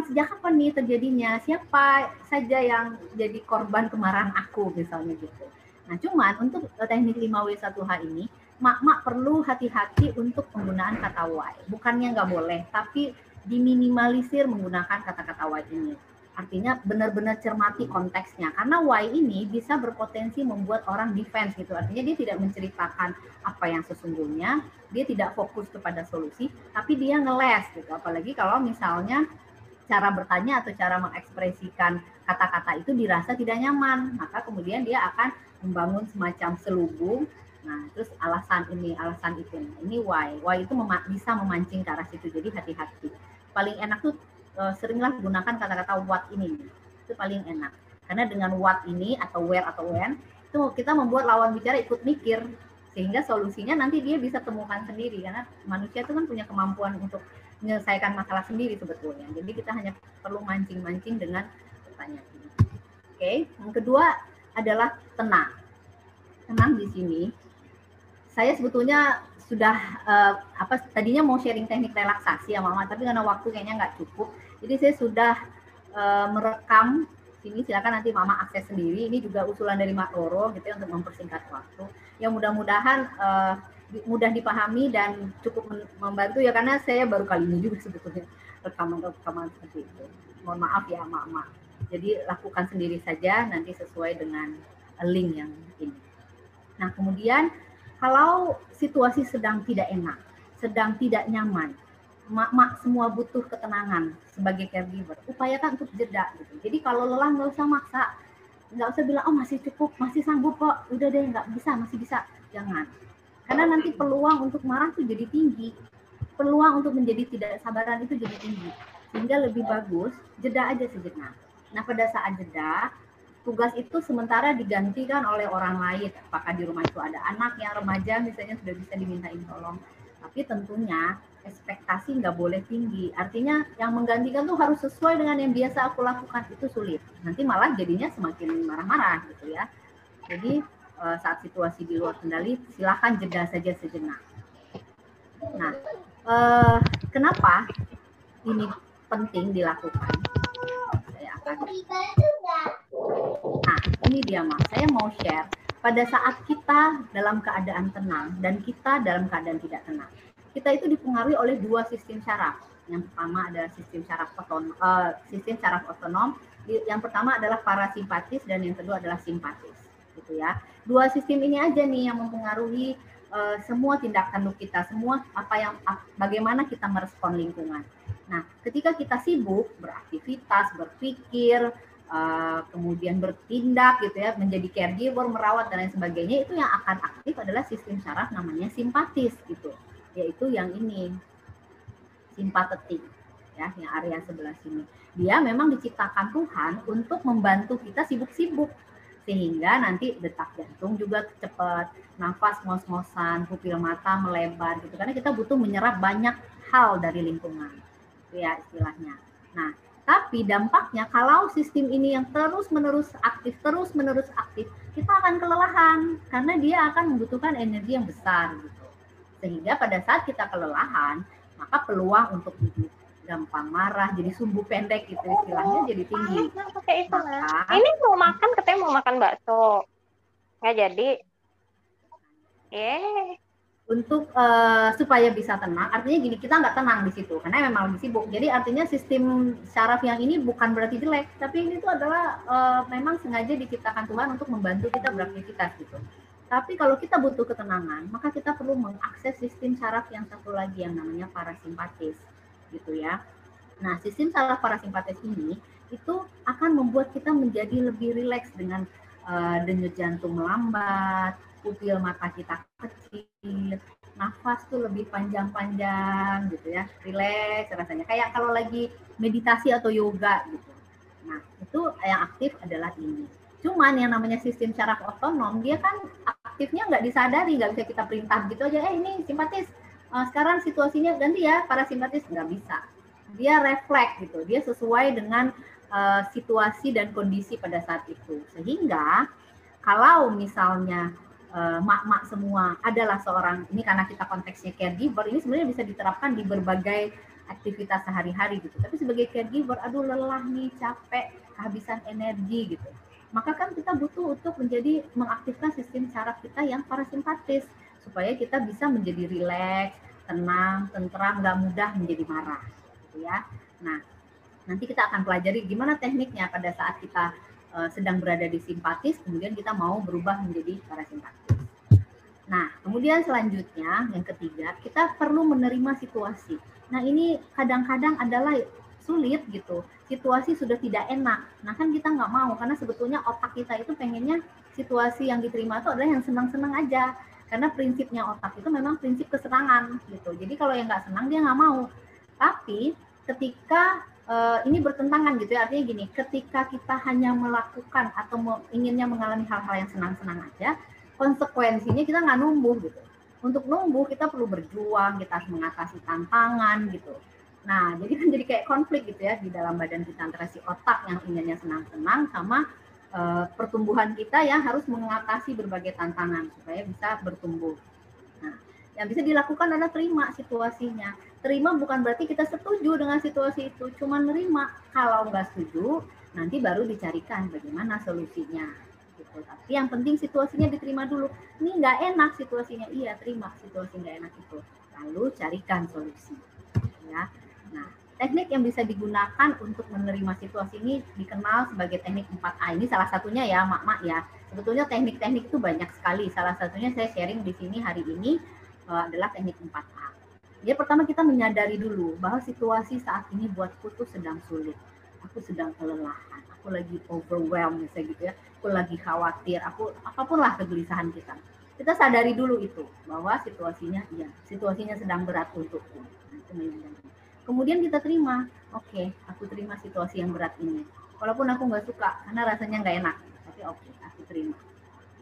Sejak kapan nih terjadinya? Siapa saja yang jadi korban kemarahan aku misalnya gitu. Nah, cuman untuk teknik 5W1H ini, mak-mak perlu hati-hati untuk penggunaan kata why. Bukannya nggak boleh, tapi diminimalisir menggunakan kata-kata why ini. Artinya benar-benar cermati konteksnya. Karena why ini bisa berpotensi membuat orang defense gitu. Artinya dia tidak menceritakan apa yang sesungguhnya, dia tidak fokus kepada solusi, tapi dia ngeles gitu. Apalagi kalau misalnya cara bertanya atau cara mengekspresikan kata-kata itu dirasa tidak nyaman, maka kemudian dia akan membangun semacam selubung Nah, terus alasan itu. Ini why. Why itu bisa memancing ke arah situ. Jadi hati-hati. Paling enak tuh seringlah gunakan kata-kata what ini. Itu paling enak. Karena dengan what ini atau where atau when, itu kita membuat lawan bicara ikut mikir. Sehingga solusinya nanti dia bisa temukan sendiri. Karena manusia itu kan punya kemampuan untuk menyelesaikan masalah sendiri sebetulnya. Jadi kita hanya perlu mancing-mancing dengan pertanyaan ini. Oke. Yang kedua adalah tenang. Tenang di sini. Saya sebetulnya sudah tadinya mau sharing teknik relaksasi ya Mama, tapi karena waktu kayaknya nggak cukup, jadi saya sudah merekam sini. Silakan nanti Mama akses sendiri. Ini juga usulan dari Mak Roro gitu ya, untuk mempersingkat waktu. Yang mudah-mudahan mudah dipahami dan cukup membantu ya, karena saya baru kali ini juga sebetulnya rekaman seperti itu. Mohon maaf ya Mak. Jadi lakukan sendiri saja nanti sesuai dengan link yang ini. Nah kemudian kalau situasi sedang tidak enak, sedang tidak nyaman, mak semua butuh ketenangan sebagai caregiver. Upayakan untuk jeda gitu. Jadi kalau lelah nggak usah maksa, nggak usah bilang oh masih cukup, masih sanggup kok, udah deh nggak bisa, masih bisa. Jangan. Karena nanti peluang untuk marah tuh jadi tinggi, peluang untuk menjadi tidak sabaran itu jadi tinggi. Sehingga lebih bagus jeda aja sejenak. Nah pada saat jeda, tugas itu sementara digantikan oleh orang lain. Apakah di rumah itu ada anak yang remaja misalnya sudah bisa dimintain tolong. Tapi tentunya ekspektasi nggak boleh tinggi. Artinya yang menggantikan tuh harus sesuai dengan yang biasa aku lakukan, itu sulit. Nanti malah jadinya semakin marah-marah gitu ya. Jadi saat situasi di luar kendali, silakan jeda saja sejenak. Nah, kenapa ini penting dilakukan? Saya akan. Nah, ini dia Mas, saya mau share pada saat kita dalam keadaan tenang dan kita dalam keadaan tidak tenang. Kita itu dipengaruhi oleh dua sistem syaraf. Yang pertama adalah sistem syaraf otonom. Yang pertama adalah parasimpatis dan yang kedua adalah simpatis, gitu ya. Dua sistem ini aja nih yang mempengaruhi semua tindak tanduk kita, semua bagaimana kita merespon lingkungan. Nah, ketika kita sibuk beraktivitas, berpikir, kemudian bertindak gitu ya, menjadi caregiver, merawat dan lain sebagainya, itu yang akan aktif adalah sistem syaraf namanya simpatis gitu, yaitu yang ini simpatetik ya, yang area sebelah sini. Dia memang diciptakan Tuhan untuk membantu kita sibuk-sibuk sehingga nanti detak jantung juga cepat, nafas ngos-ngosan, pupil mata melebar gitu, karena kita butuh menyerap banyak hal dari lingkungan itu ya istilahnya. Nah, tapi dampaknya kalau sistem ini yang terus-menerus aktif, kita akan kelelahan karena dia akan membutuhkan energi yang besar gitu. Sehingga pada saat kita kelelahan, maka peluang untuk gampang marah, jadi sumbu pendek gitu istilahnya jadi tinggi. Maka, ini mau makan, katanya mau makan bakso. Nggak jadi. Untuk supaya bisa tenang, artinya gini, kita nggak tenang di situ karena memang lagi sibuk. Jadi artinya sistem syaraf yang ini bukan berarti jelek, tapi ini tuh adalah memang sengaja diciptakan Tuhan untuk membantu kita beraktivitas gitu. Tapi kalau kita butuh ketenangan, maka kita perlu mengakses sistem syaraf yang satu lagi yang namanya parasimpatis gitu ya. Nah, sistem syaraf parasimpatis ini itu akan membuat kita menjadi lebih rileks dengan denyut jantung melambat, pupil mata kita kecil, nafas tuh lebih panjang-panjang gitu ya, rileks rasanya. Kayak kalau lagi meditasi atau yoga gitu. Nah, itu yang aktif adalah ini. Cuman yang namanya sistem syaraf otonom, dia kan aktifnya nggak disadari, nggak bisa kita perintah gitu aja, ini simpatis, sekarang situasinya ganti ya, parasimpatis, nggak bisa. Dia refleks gitu, dia sesuai dengan situasi dan kondisi pada saat itu. Sehingga kalau misalnya mak-mak semua adalah seorang, ini karena kita konteksnya caregiver, ini sebenarnya bisa diterapkan di berbagai aktivitas sehari-hari gitu. Tapi sebagai caregiver, aduh lelah nih, capek, kehabisan energi gitu. Maka kan kita butuh untuk mengaktifkan sistem syaraf kita yang parasimpatis supaya kita bisa menjadi rileks, tenang, tentram, nggak mudah menjadi marah, gitu ya. Nah, nanti kita akan pelajari gimana tekniknya pada saat kita sedang berada di simpatis, kemudian kita mau berubah menjadi parasimpatis. Nah, kemudian selanjutnya yang ketiga, kita perlu menerima situasi. Nah, ini kadang-kadang adalah sulit gitu. Situasi sudah tidak enak. Nah, kan kita nggak mau karena sebetulnya otak kita itu pengennya situasi yang diterima itu adalah yang senang-senang aja. Karena prinsipnya otak itu memang prinsip kesenangan gitu. Jadi kalau yang nggak senang dia nggak mau. Tapi ketika ini bertentangan gitu ya, artinya gini, ketika kita hanya melakukan atau inginnya mengalami hal-hal yang senang-senang aja, konsekuensinya kita nggak numbuh gitu. Untuk numbuh kita perlu berjuang, kita harus mengatasi tantangan gitu. Nah, jadi kan jadi kayak konflik gitu ya di dalam badan kita antara si otak yang inginnya senang-senang sama pertumbuhan kita yang harus mengatasi berbagai tantangan supaya bisa bertumbuh. Nah, yang bisa dilakukan adalah terima situasinya. Terima bukan berarti kita setuju dengan situasi itu, cuma nerima. Kalau nggak setuju, nanti baru dicarikan bagaimana solusinya. Gitu. Tapi yang penting situasinya diterima dulu. Ini nggak enak situasinya, iya terima situasi nggak enak itu. Lalu carikan solusi. Ya. Nah, teknik yang bisa digunakan untuk menerima situasi ini dikenal sebagai teknik 4A. Ini salah satunya ya, mak-mak ya. Sebetulnya teknik-teknik itu banyak sekali. Salah satunya saya sharing di sini hari ini adalah teknik 4A. Jadi pertama kita menyadari dulu bahwa situasi saat ini buatku tuh sedang sulit. Aku sedang kelelahan, aku lagi overwhelmed misalnya gitu ya. Aku lagi khawatir, apapun lah kegelisahan kita. Kita sadari dulu itu bahwa situasinya sedang berat untukku. Nah, itu menyadari. Kemudian kita terima, oke, aku terima situasi yang berat ini. Walaupun aku nggak suka, karena rasanya nggak enak. Tapi oke, aku terima.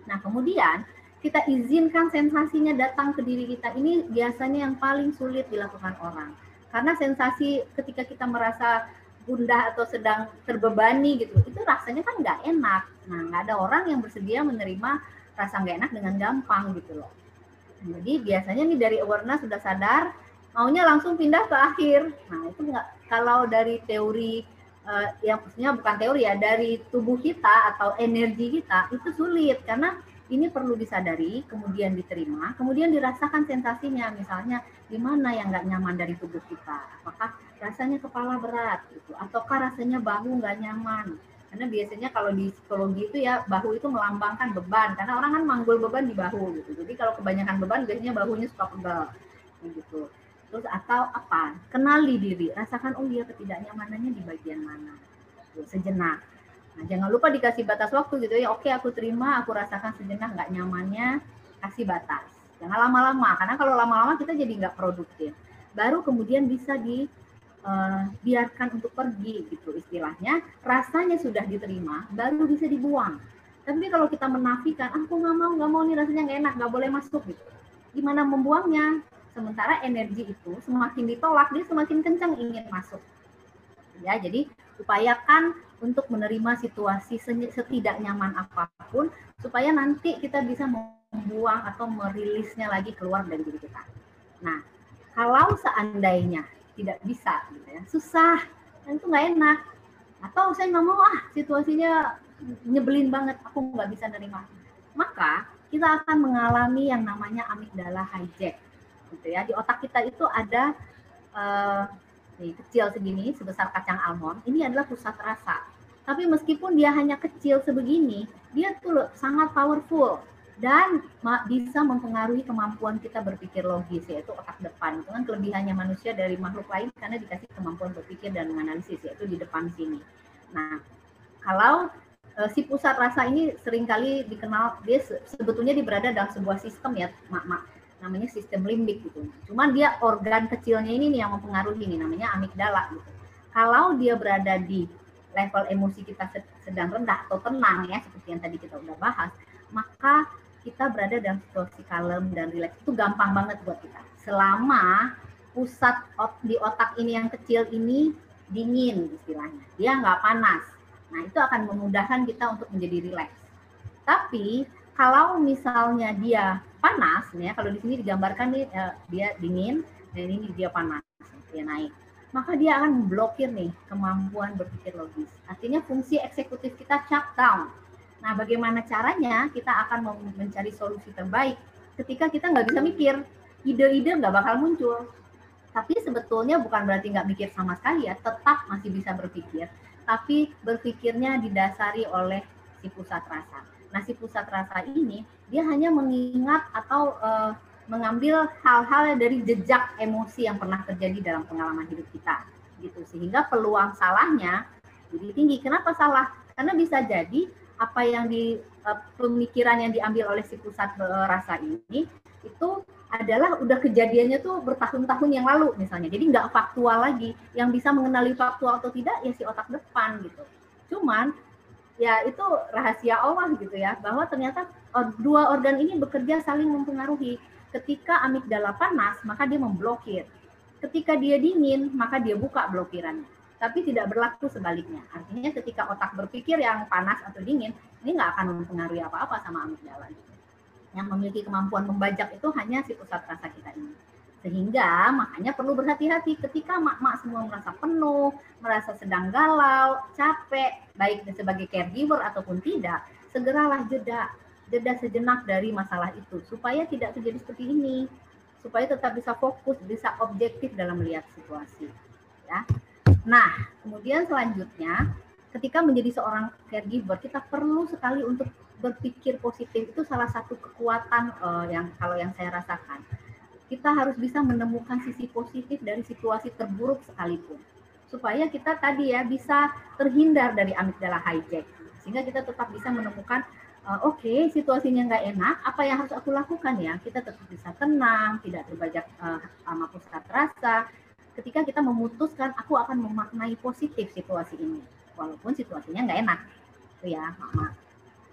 Nah, kemudian kita izinkan sensasinya datang ke diri kita. Ini biasanya yang paling sulit dilakukan orang. Karena sensasi ketika kita merasa gundah atau sedang terbebani gitu, itu rasanya kan nggak enak. Nah, nggak ada orang yang bersedia menerima rasa nggak enak dengan gampang gitu loh. Jadi biasanya nih dari awareness sudah sadar, maunya langsung pindah ke akhir. Nah, itu nggak, kalau dari teori yang maksudnya bukan teori ya, dari tubuh kita atau energi kita itu sulit karena ini perlu disadari, kemudian diterima, kemudian dirasakan sensasinya. Misalnya di mana yang nggak nyaman dari tubuh kita? Apakah rasanya kepala berat gitu, ataukah rasanya bahu nggak nyaman? Karena biasanya kalau di psikologi itu ya bahu itu melambangkan beban, karena orang kan manggul beban di bahu gitu. Jadi kalau kebanyakan beban biasanya bahunya suka pegal gitu. Terus atau apa? Kenali diri, rasakan oh iya ketidaknyamanannya di bagian mana. Tuh, sejenak. Nah, jangan lupa dikasih batas waktu gitu ya. Oke, aku terima, aku rasakan sejenak nggak nyamannya, kasih batas. Jangan lama-lama, karena kalau lama-lama kita jadi nggak produktif. Baru kemudian bisa dibiarkan untuk pergi gitu istilahnya. Rasanya sudah diterima, baru bisa dibuang. Tapi kalau kita menafikan, aku nggak mau nih rasanya nggak enak, nggak boleh masuk gitu. Gimana membuangnya? Sementara energi itu semakin ditolak, dia semakin kencang ingin masuk. Ya, jadi upayakan untuk menerima situasi setidak nyaman apapun supaya nanti kita bisa membuang atau merilisnya lagi keluar dari diri kita. Nah, kalau seandainya tidak bisa, gitu ya, susah, dan itu nggak enak, atau saya nggak mau situasinya nyebelin banget, aku nggak bisa nerima, maka kita akan mengalami yang namanya amigdala hijack, gitu ya. Di otak kita itu ada kecil segini, sebesar kacang almond, ini adalah pusat rasa. Tapi meskipun dia hanya kecil sebegini, dia tuh sangat powerful dan bisa mempengaruhi kemampuan kita berpikir logis, yaitu otak depan. Itu kan kelebihannya manusia dari makhluk lain karena dikasih kemampuan berpikir dan menganalisis, yaitu di depan sini. Nah, kalau si pusat rasa ini seringkali dikenal, dia sebetulnya berada dalam sebuah sistem ya, namanya sistem limbik gitu. Cuman dia organ kecilnya ini nih yang mempengaruhi ini, namanya amigdala gitu. Kalau dia berada di level emosi kita sedang rendah atau tenang ya, seperti yang tadi kita udah bahas, maka kita berada dalam situasi kalem dan rileks. Itu gampang banget buat kita. Selama pusat di otak ini yang kecil ini dingin istilahnya, dia nggak panas. Nah, itu akan memudahkan kita untuk menjadi rileks. Tapi kalau misalnya dia panas, ya kalau di sini digambarkan nih dia dingin dan ini dia panas, dia naik, maka dia akan memblokir nih kemampuan berpikir logis. Artinya fungsi eksekutif kita shut down. Nah, bagaimana caranya? Kita akan mencari solusi terbaik ketika kita nggak bisa mikir, ide-ide nggak bakal muncul. Tapi sebetulnya bukan berarti nggak mikir sama sekali ya, tetap masih bisa berpikir. Tapi berpikirnya didasari oleh si pusat rasa. Nah, si pusat rasa ini, dia hanya mengingat atau mengambil hal-hal dari jejak emosi yang pernah terjadi dalam pengalaman hidup kita. Gitu. Sehingga peluang salahnya jadi tinggi. Kenapa salah? Karena bisa jadi apa yang pemikiran yang diambil oleh si pusat rasa ini itu adalah udah kejadiannya tuh bertahun-tahun yang lalu misalnya. Jadi nggak faktual lagi. Yang bisa mengenali faktual atau tidak ya si otak depan gitu. Cuman ya itu rahasia Allah gitu ya, bahwa ternyata dua organ ini bekerja saling mempengaruhi. Ketika amigdala panas, maka dia memblokir. Ketika dia dingin, maka dia buka blokirannya. Tapi tidak berlaku sebaliknya. Artinya ketika otak berpikir yang panas atau dingin, ini nggak akan mempengaruhi apa-apa sama amigdala. Yang memiliki kemampuan membajak itu hanya si pusat rasa kita ini. Sehingga makanya perlu berhati-hati ketika mak-mak semua merasa penuh, merasa sedang galau, capek, baik sebagai caregiver ataupun tidak, segeralah jeda sejenak dari masalah itu supaya tidak terjadi seperti ini, supaya tetap bisa fokus, bisa objektif dalam melihat situasi. Ya. Nah, kemudian selanjutnya, ketika menjadi seorang caregiver, kita perlu sekali untuk berpikir positif. Itu salah satu kekuatan yang saya rasakan. Kita harus bisa menemukan sisi positif dari situasi terburuk sekalipun. Supaya kita tadi ya bisa terhindar dari amigdala hijack. Sehingga kita tetap bisa menemukan, oke, situasinya nggak enak, apa yang harus aku lakukan ya? Kita tetap bisa tenang, tidak terbajak sama pusat rasa. Ketika kita memutuskan, aku akan memaknai positif situasi ini. Walaupun situasinya nggak enak. Itu ya, Mama.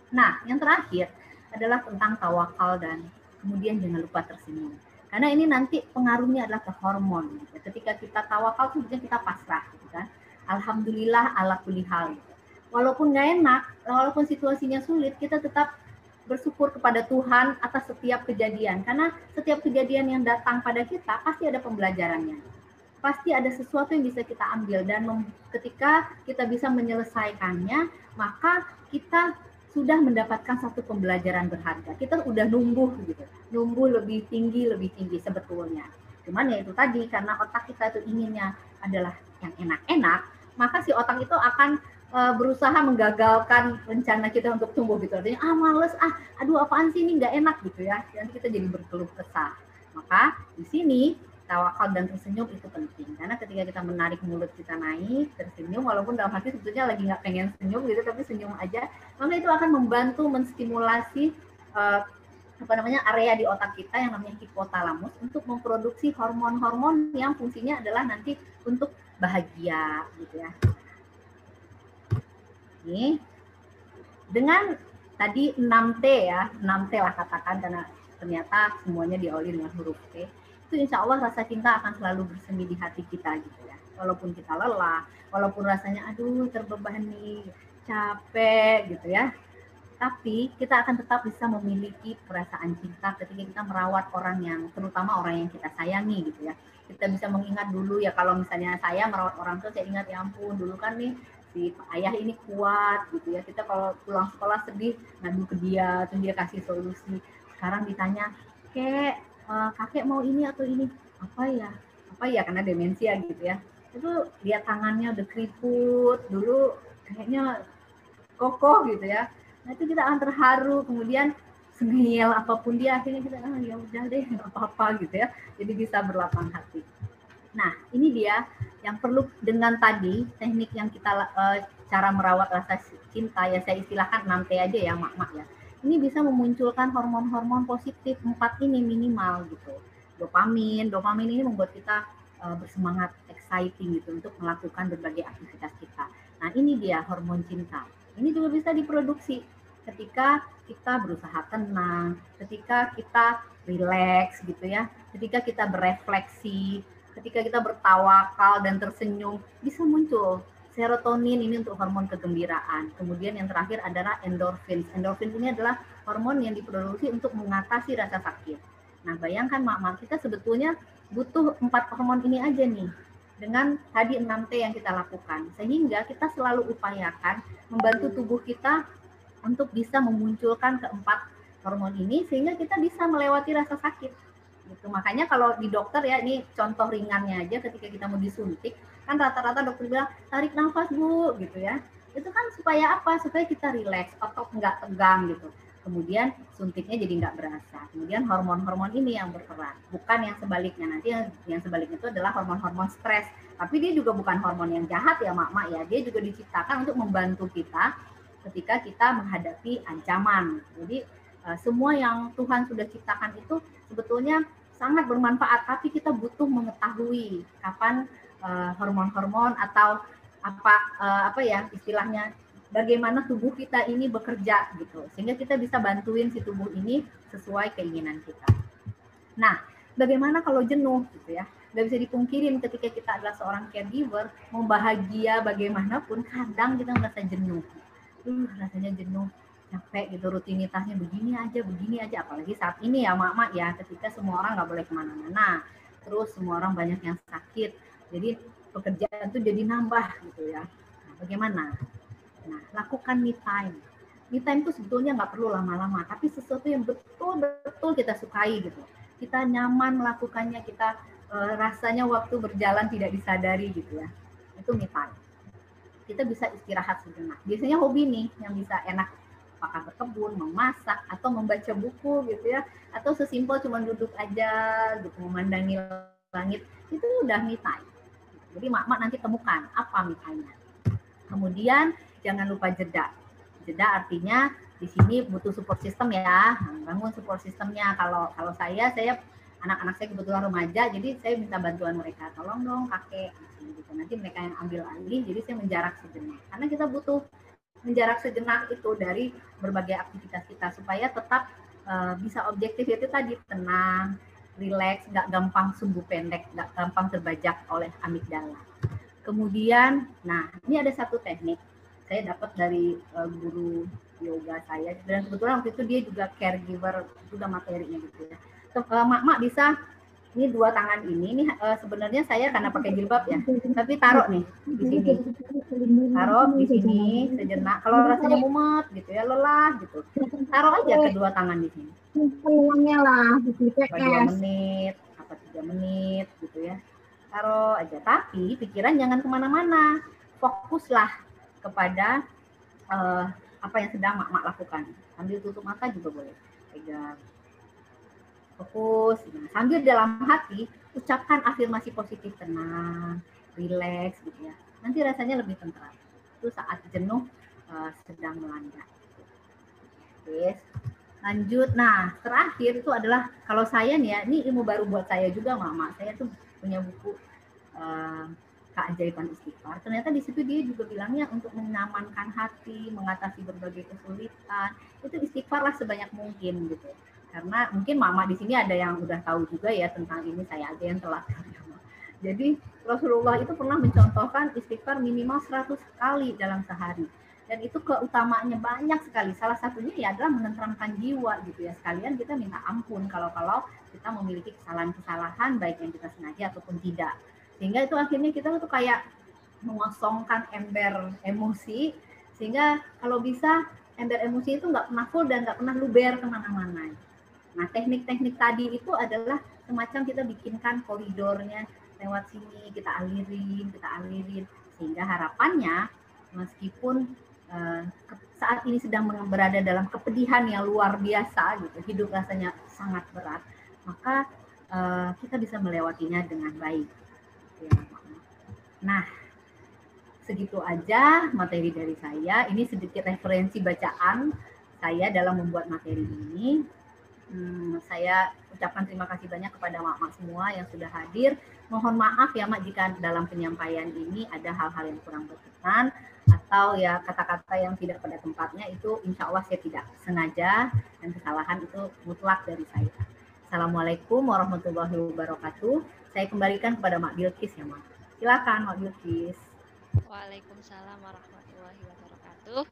Nah, yang terakhir adalah tentang tawakal dan kemudian jangan lupa tersenyum. Karena ini nanti pengaruhnya adalah ke hormon. Gitu. Ketika kita tawakal, sebenarnya kita pasrah. Gitu kan? Alhamdulillah ala kulli hal. Gitu. Walaupun nggak enak, walaupun situasinya sulit, kita tetap bersyukur kepada Tuhan atas setiap kejadian. Karena setiap kejadian yang datang pada kita, pasti ada pembelajarannya. Pasti ada sesuatu yang bisa kita ambil. Dan ketika kita bisa menyelesaikannya, maka kita sudah mendapatkan satu pembelajaran berharga. Kita udah numbuh gitu. Numbuh lebih tinggi sebetulnya. Cuman ya itu tadi, karena otak kita itu inginnya adalah yang enak-enak, maka si otak itu akan berusaha menggagalkan rencana kita untuk tumbuh gitu. Artinya, males, aduh apaan sih ini nggak enak gitu ya. Nanti kita jadi berkeluh kesah. Maka di sini tawakal dan tersenyum itu penting. Karena ketika kita menarik mulut kita naik, tersenyum, walaupun dalam hati sebetulnya lagi nggak pengen senyum gitu, tapi senyum aja, maka itu akan membantu menstimulasi area di otak kita yang namanya hipotalamus untuk memproduksi hormon-hormon yang fungsinya adalah nanti untuk bahagia gitu ya. Ini dengan tadi 6T ya, 6T lah katakan, karena ternyata semuanya diawali dengan huruf T. Itu insya Allah rasa cinta akan selalu bersemi di hati kita gitu ya. Walaupun kita lelah, walaupun rasanya aduh terbebani, capek gitu ya. Tapi kita akan tetap bisa memiliki perasaan cinta ketika kita merawat orang yang, terutama orang yang kita sayangi gitu ya. Kita bisa mengingat dulu ya, kalau misalnya saya merawat orang tua, saya ingat ya ampun dulu kan nih si ayah ini kuat gitu ya. Kita kalau pulang sekolah sedih, ngadu ke dia, terus dia kasih solusi. Sekarang ditanya, kakek mau ini atau ini, apa ya karena demensia gitu ya, itu lihat tangannya udah keriput, dulu kayaknya kokoh gitu ya. Nah itu kita akan terharu, kemudian sengil apapun dia, akhirnya kita ya udah deh nggak apa-apa gitu ya, jadi bisa berlapang hati. Nah ini dia yang perlu dengan tadi teknik yang kita cara merawat rasa cinta ya, saya istilahkan 6T aja ya mak-mak ya. Ini bisa memunculkan hormon-hormon positif 4 ini minimal gitu. Dopamin ini membuat kita bersemangat, exciting gitu untuk melakukan berbagai aktivitas kita. Nah ini dia hormon cinta. Ini juga bisa diproduksi ketika kita berusaha tenang, ketika kita relax gitu ya, ketika kita berefleksi, ketika kita bertawakal dan tersenyum, bisa muncul serotonin ini untuk hormon kegembiraan. Kemudian yang terakhir adalah endorfin. Endorfin ini adalah hormon yang diproduksi untuk mengatasi rasa sakit. Nah, bayangkan mak-mak, kita sebetulnya butuh 4 hormon ini aja nih. Dengan tadi 6T yang kita lakukan. Sehingga kita selalu upayakan membantu tubuh kita untuk bisa memunculkan keempat hormon ini sehingga kita bisa melewati rasa sakit. Gitu. Makanya kalau di dokter ya, ini contoh ringannya aja ketika kita mau disuntik, kan rata-rata dokter bilang tarik nafas Bu gitu ya. Itu kan supaya apa? Supaya kita rileks, otot nggak tegang gitu. Kemudian suntiknya jadi nggak berasa. Kemudian hormon-hormon ini yang berperan, bukan yang sebaliknya. Nanti yang sebaliknya itu adalah hormon-hormon stres. Tapi dia juga bukan hormon yang jahat ya mak-mak ya. Dia juga diciptakan untuk membantu kita ketika kita menghadapi ancaman. Jadi semua yang Tuhan sudah ciptakan itu sebetulnya sangat bermanfaat, tapi kita butuh mengetahui kapan hormon-hormon atau apa ya istilahnya, bagaimana tubuh kita ini bekerja gitu, sehingga kita bisa bantuin si tubuh ini sesuai keinginan kita. Nah, bagaimana kalau jenuh gitu ya? Nggak bisa dipungkirin ketika kita adalah seorang caregiver, mau bahagia bagaimanapun, kadang kita merasa jenuh. Rasanya jenuh, capek gitu, rutinitasnya begini aja, apalagi saat ini ya mak-mak ya, ketika semua orang nggak boleh kemana-mana, terus semua orang banyak yang sakit, jadi pekerjaan tuh jadi nambah gitu ya. Nah, bagaimana? Nah, lakukan me time. Me time itu sebetulnya nggak perlu lama-lama, tapi sesuatu yang betul-betul kita sukai gitu. Kita nyaman melakukannya, kita rasanya waktu berjalan tidak disadari gitu ya. Itu me time. Kita bisa istirahat sejenak. Biasanya hobi nih yang bisa enak, apakah berkebun, memasak, atau membaca buku gitu ya, atau sesimpel cuma duduk aja gitu, memandangi langit, itu udah me time. Jadi mak-mak nanti temukan apa me time-nya. Kemudian jangan lupa jeda. Jeda artinya di sini butuh support system ya, bangun support systemnya. Kalau saya anak-anak saya kebetulan remaja, jadi saya minta bantuan mereka, tolong dong kakek, gitu. Nanti mereka yang ambil alih, jadi saya menjarak sejenak. Karena kita butuh menjarak sejenak itu dari berbagai aktivitas kita supaya tetap bisa objektif, itu tadi tenang, rileks, nggak gampang sumbu pendek, nggak gampang terbajak oleh amigdala. Kemudian, nah ini ada satu teknik saya dapat dari guru yoga saya, dan kebetulan waktu itu dia juga caregiver juga materinya gitu ya. Mak-mak bisa, ini dua tangan ini sebenarnya saya karena pakai jilbab ya, tapi taruh nih di sini, taruh di sini sejenak. Kalau rasanya mumet gitu ya, lelah gitu, taruh aja kedua tangan di sini. Peluangnya lah, 2 menit, 3 menit gitu ya, taruh aja. Tapi pikiran jangan kemana-mana, fokuslah kepada apa yang sedang mak-mak lakukan. Sambil tutup mata juga boleh, pegang. Fokus, sambil dalam hati ucapkan afirmasi positif, tenang, rileks gitu ya. Nanti rasanya lebih tentram. Itu saat jenuh sedang melanda. Oke, lanjut. Nah, terakhir itu adalah kalau saya nih ya, ini ilmu baru buat saya juga, mama. Saya tuh punya buku Keajaiban Istighfar. Ternyata di situ dia juga bilangnya untuk menyamankan hati, mengatasi berbagai kesulitan, itu istighfarlah sebanyak mungkin gitu. Karena mungkin mama di sini ada yang udah tahu juga ya tentang ini, saya aja yang telat. Jadi Rasulullah itu pernah mencontohkan istighfar minimal 100 kali dalam sehari. Dan itu keutamaannya banyak sekali. Salah satunya ya adalah menenteramkan jiwa gitu ya. Sekalian kita minta ampun kalau kita memiliki kesalahan-kesalahan baik yang kita sengaja ataupun tidak. Sehingga itu akhirnya kita tuh kayak mengosongkan ember emosi, sehingga kalau bisa ember emosi itu nggak pernah full dan nggak pernah luber kemana-mana. Nah, teknik-teknik tadi itu adalah semacam kita bikinkan koridornya, lewat sini kita alirin, sehingga harapannya meskipun saat ini sedang berada dalam kepedihan yang luar biasa gitu, hidup rasanya sangat berat, maka kita bisa melewatinya dengan baik. Nah, segitu aja materi dari saya. Ini sedikit referensi bacaan saya dalam membuat materi ini. Saya ucapkan terima kasih banyak kepada mak-mak semua yang sudah hadir. Mohon maaf ya mak jika dalam penyampaian ini ada hal-hal yang kurang berkenan atau ya kata-kata yang tidak pada tempatnya, itu insya Allah saya tidak sengaja dan kesalahan itu mutlak dari saya. Assalamualaikum warahmatullahi wabarakatuh. Saya kembalikan kepada Mak Bilqis ya Mak. Silakan Mak Bilqis. Waalaikumsalam warahmatullahi wabarakatuh.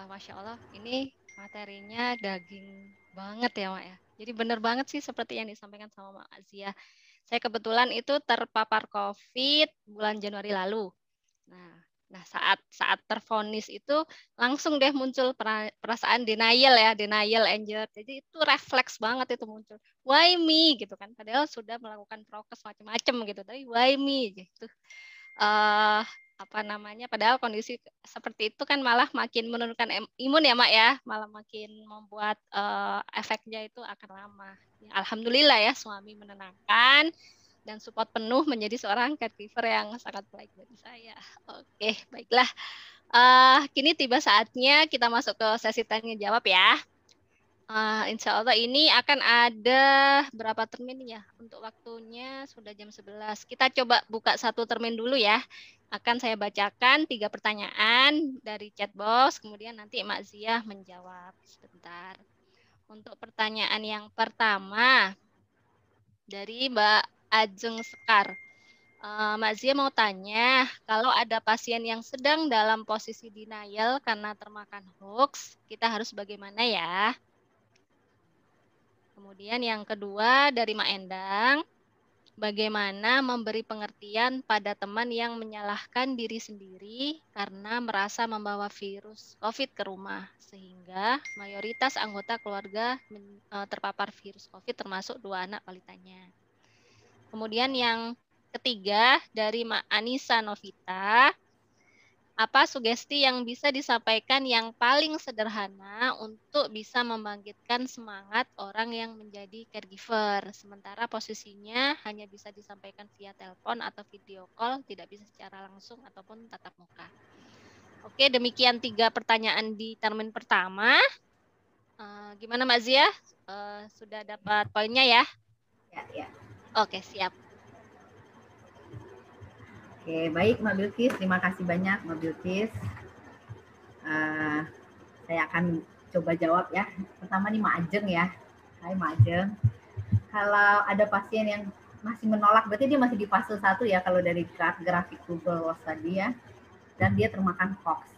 Masya Allah, ini materinya daging banget ya Mak ya. Jadi benar banget sih seperti yang disampaikan sama Mak Azia. Saya kebetulan itu terpapar COVID bulan Januari lalu. Nah saat tervonis itu langsung deh muncul perasaan denial anger. Jadi itu refleks banget itu muncul. Why me gitu kan? Padahal sudah melakukan prokes macam-macam gitu, tapi why me gitu. Padahal kondisi seperti itu kan malah makin menurunkan imun ya Mak ya, malah makin membuat efeknya itu akan lama. Ya, alhamdulillah ya suami menenangkan dan support penuh menjadi seorang caregiver yang sangat baik bagi saya. Oke, baiklah. Kini tiba saatnya kita masuk ke sesi tanya jawab ya. Insya Allah ini akan ada berapa termin ya? Untuk waktunya sudah jam 11. Kita coba buka satu termin dulu ya. Akan saya bacakan 3 pertanyaan dari chat box, kemudian nanti Mak Zia menjawab sebentar. Untuk pertanyaan yang pertama dari Mbak Ajeng Sekar. Mbak Zia mau tanya, kalau ada pasien yang sedang dalam posisi denial karena termakan hoax, kita harus bagaimana ya? Kemudian yang kedua dari Mak Endang, bagaimana memberi pengertian pada teman yang menyalahkan diri sendiri karena merasa membawa virus COVID ke rumah, sehingga mayoritas anggota keluarga terpapar virus COVID termasuk 2 anak balitanya. Kemudian yang ketiga dari Mak Anissa Novita, apa sugesti yang bisa disampaikan yang paling sederhana untuk bisa membangkitkan semangat orang yang menjadi caregiver, sementara posisinya hanya bisa disampaikan via telepon atau video call, tidak bisa secara langsung ataupun tatap muka. Oke, demikian 3 pertanyaan di termin pertama. Gimana Mbak Zia? Sudah dapat poinnya ya? Ya. Oke, siap. Oke, baik Mbak Bilkis, terima kasih banyak Mbak Bilkis. Saya akan coba jawab ya. Pertama nih Mak Ajeng ya. Hai Mak Ajeng. Kalau ada pasien yang masih menolak, berarti dia masih di fase 1 ya kalau dari grafik Google tadi ya. Dan dia termakan hoax.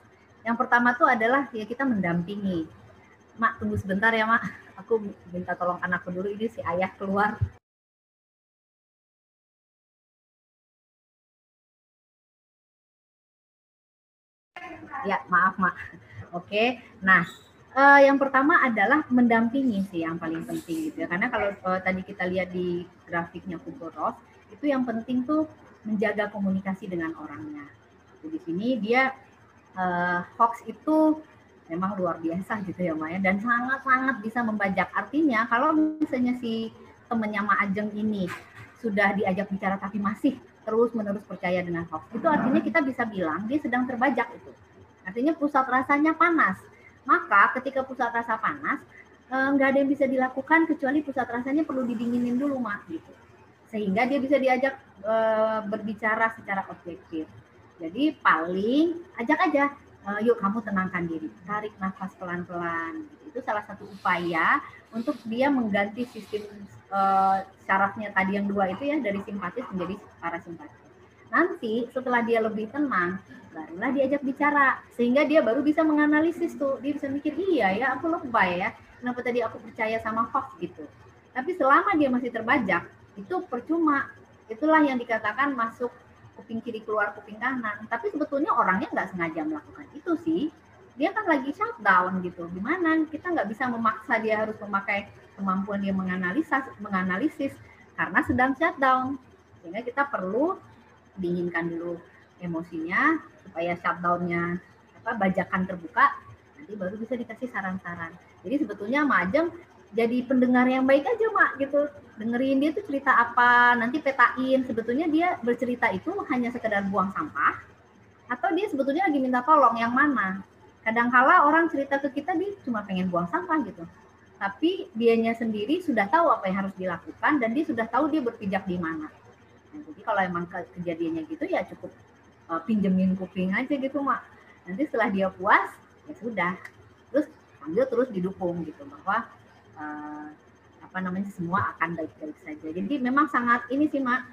Yang pertama tuh adalah ya kita mendampingi. Mak, tunggu sebentar ya Mak. Aku minta tolong anakku dulu, ini si ayah keluar. Ya, maaf, Mak. Oke. Nah, yang pertama adalah mendampingi sih yang paling penting gitu ya. Karena kalau tadi kita lihat di grafiknya Kubler-Ross, itu yang penting tuh menjaga komunikasi dengan orangnya. Jadi di sini dia hoax itu memang luar biasa gitu ya, Maya, dan sangat-sangat bisa membajak. Artinya kalau misalnya si temennya Mak Ajeng ini sudah diajak bicara tapi masih terus-menerus percaya dengan hoax, itu artinya kita bisa bilang dia sedang terbajak itu. Artinya pusat rasanya panas. Maka ketika pusat rasa panas, nggak ada yang bisa dilakukan kecuali pusat rasanya perlu didinginin dulu, Mak. Gitu. Sehingga dia bisa diajak berbicara secara objektif. Jadi paling ajak aja, yuk kamu tenangkan diri, tarik nafas pelan-pelan. Itu salah satu upaya untuk dia mengganti sistem syarafnya tadi yang 2 itu ya, dari simpatis menjadi parasimpatis. Nanti setelah dia lebih tenang, barulah diajak bicara. Sehingga dia baru bisa menganalisis tuh. Dia bisa mikir, iya ya aku lebay ya. Kenapa tadi aku percaya sama hoax gitu. Tapi selama dia masih terbajak, itu percuma. Itulah yang dikatakan masuk kuping kiri keluar kuping kanan. Tapi sebetulnya orangnya nggak sengaja melakukan itu sih. Dia kan lagi shutdown gitu. Gimana? Kita nggak bisa memaksa dia harus memakai kemampuan dia menganalisis karena sedang shutdown. Sehingga kita perlu dinginkan dulu emosinya supaya shutdown-nya bajakan terbuka, nanti baru bisa dikasih saran-saran. Jadi sebetulnya Mak Ajeng jadi pendengar yang baik aja Mak gitu, dengerin dia tuh cerita apa, nanti petain sebetulnya dia bercerita itu hanya sekedar buang sampah atau dia sebetulnya lagi minta tolong yang mana. Kadangkala orang cerita ke kita dia cuma pengen buang sampah gitu, tapi dianya sendiri sudah tahu apa yang harus dilakukan dan dia sudah tahu dia berpijak di mana. Nah, jadi kalau emang kejadiannya gitu ya cukup pinjemin kuping aja gitu Mak. Nanti setelah dia puas ya sudah. Terus sambil terus didukung gitu bahwa semua akan baik-baik saja. Jadi memang sangat ini sih Mak,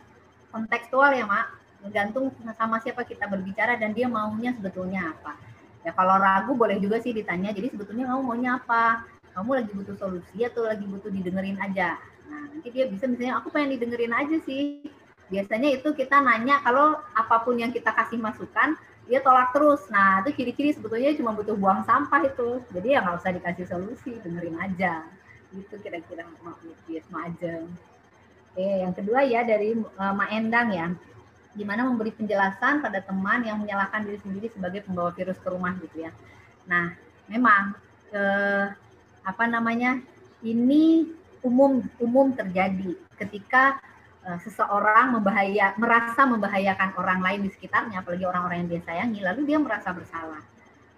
kontekstual ya Mak. Tergantung sama siapa kita berbicara dan dia maunya sebetulnya apa. Ya kalau ragu boleh juga sih ditanya. Jadi sebetulnya kamu maunya apa? Kamu lagi butuh solusi atau lagi butuh didengerin aja? Nah nanti dia bisa misalnya aku pengen didengerin aja sih. Biasanya itu kita nanya kalau apapun yang kita kasih masukan, dia tolak terus. Nah, itu ciri-ciri sebetulnya cuma butuh buang sampah itu. Jadi ya nggak usah dikasih solusi, dengerin aja. Gitu kira-kira Mak Ajeng. Oke, yang kedua ya dari Mak Endang ya. Gimana memberi penjelasan pada teman yang menyalahkan diri sendiri sebagai pembawa virus ke rumah gitu ya. Nah, memang ini umum terjadi ketika seseorang merasa membahayakan orang lain di sekitarnya, apalagi orang-orang yang dia sayangi, lalu dia merasa bersalah.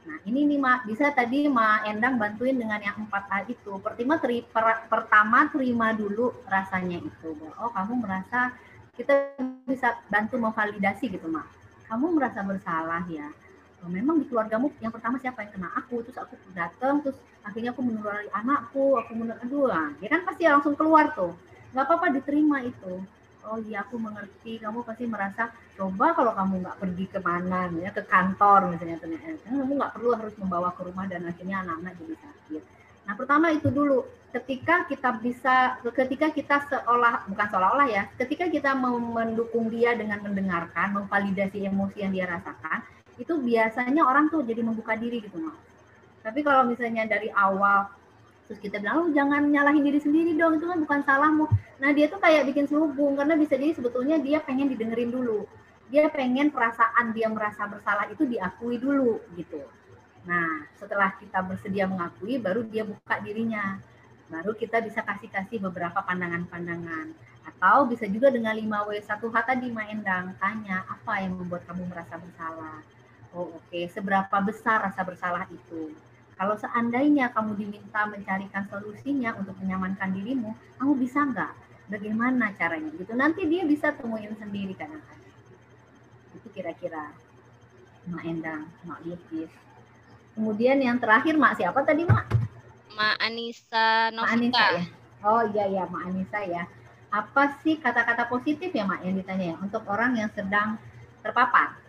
Nah, ini nih Mak, bisa tadi Mak Endang bantuin dengan yang 4A itu. Pertama terima dulu rasanya itu. Oh, kamu merasa, kita bisa bantu memvalidasi gitu Mak. Kamu merasa bersalah ya. Memang di keluargamu yang pertama siapa yang kena? Aku, terus aku datang, terus akhirnya aku menulari anakku, dia kan pasti langsung keluar tuh. Nggak apa-apa, diterima itu. Oh iya, aku mengerti, kamu pasti merasa, coba kalau kamu nggak pergi kemana, ya, ke kantor misalnya, kamu nggak perlu harus membawa ke rumah dan akhirnya anak-anak jadi sakit. Nah, pertama itu dulu, ketika kita seolah-olah ya, ketika kita mau mendukung dia dengan mendengarkan, memvalidasi emosi yang dia rasakan, itu biasanya orang tuh jadi membuka diri gitu, Mas. Tapi kalau misalnya dari awal, terus kita bilang, jangan nyalahin diri sendiri dong, itu kan bukan salahmu. Nah, dia tuh kayak bikin selubung, karena bisa jadi sebetulnya dia pengen didengerin dulu. Dia pengen perasaan dia merasa bersalah itu diakui dulu, gitu. Nah, setelah kita bersedia mengakui, baru dia buka dirinya. Baru kita bisa kasih beberapa pandangan-pandangan. Atau bisa juga dengan 5W1H tadi, Mak Endang, tanya, apa yang membuat kamu merasa bersalah? Oh, oke. Seberapa besar rasa bersalah itu? Kalau seandainya kamu diminta mencarikan solusinya untuk menyamankan dirimu, kamu bisa nggak? Bagaimana caranya? Gitu. Nanti dia bisa temuin sendiri kadang-kadang. Itu kira-kira Mak Endang, Mak Yukis. Kemudian yang terakhir, Mak siapa tadi, Mak? Mak Anissa Novita. Mak Anissa ya? Oh iya, Mak Anissa ya. Apa sih kata-kata positif ya, Mak, yang ditanya ya? Untuk orang yang sedang terpapar?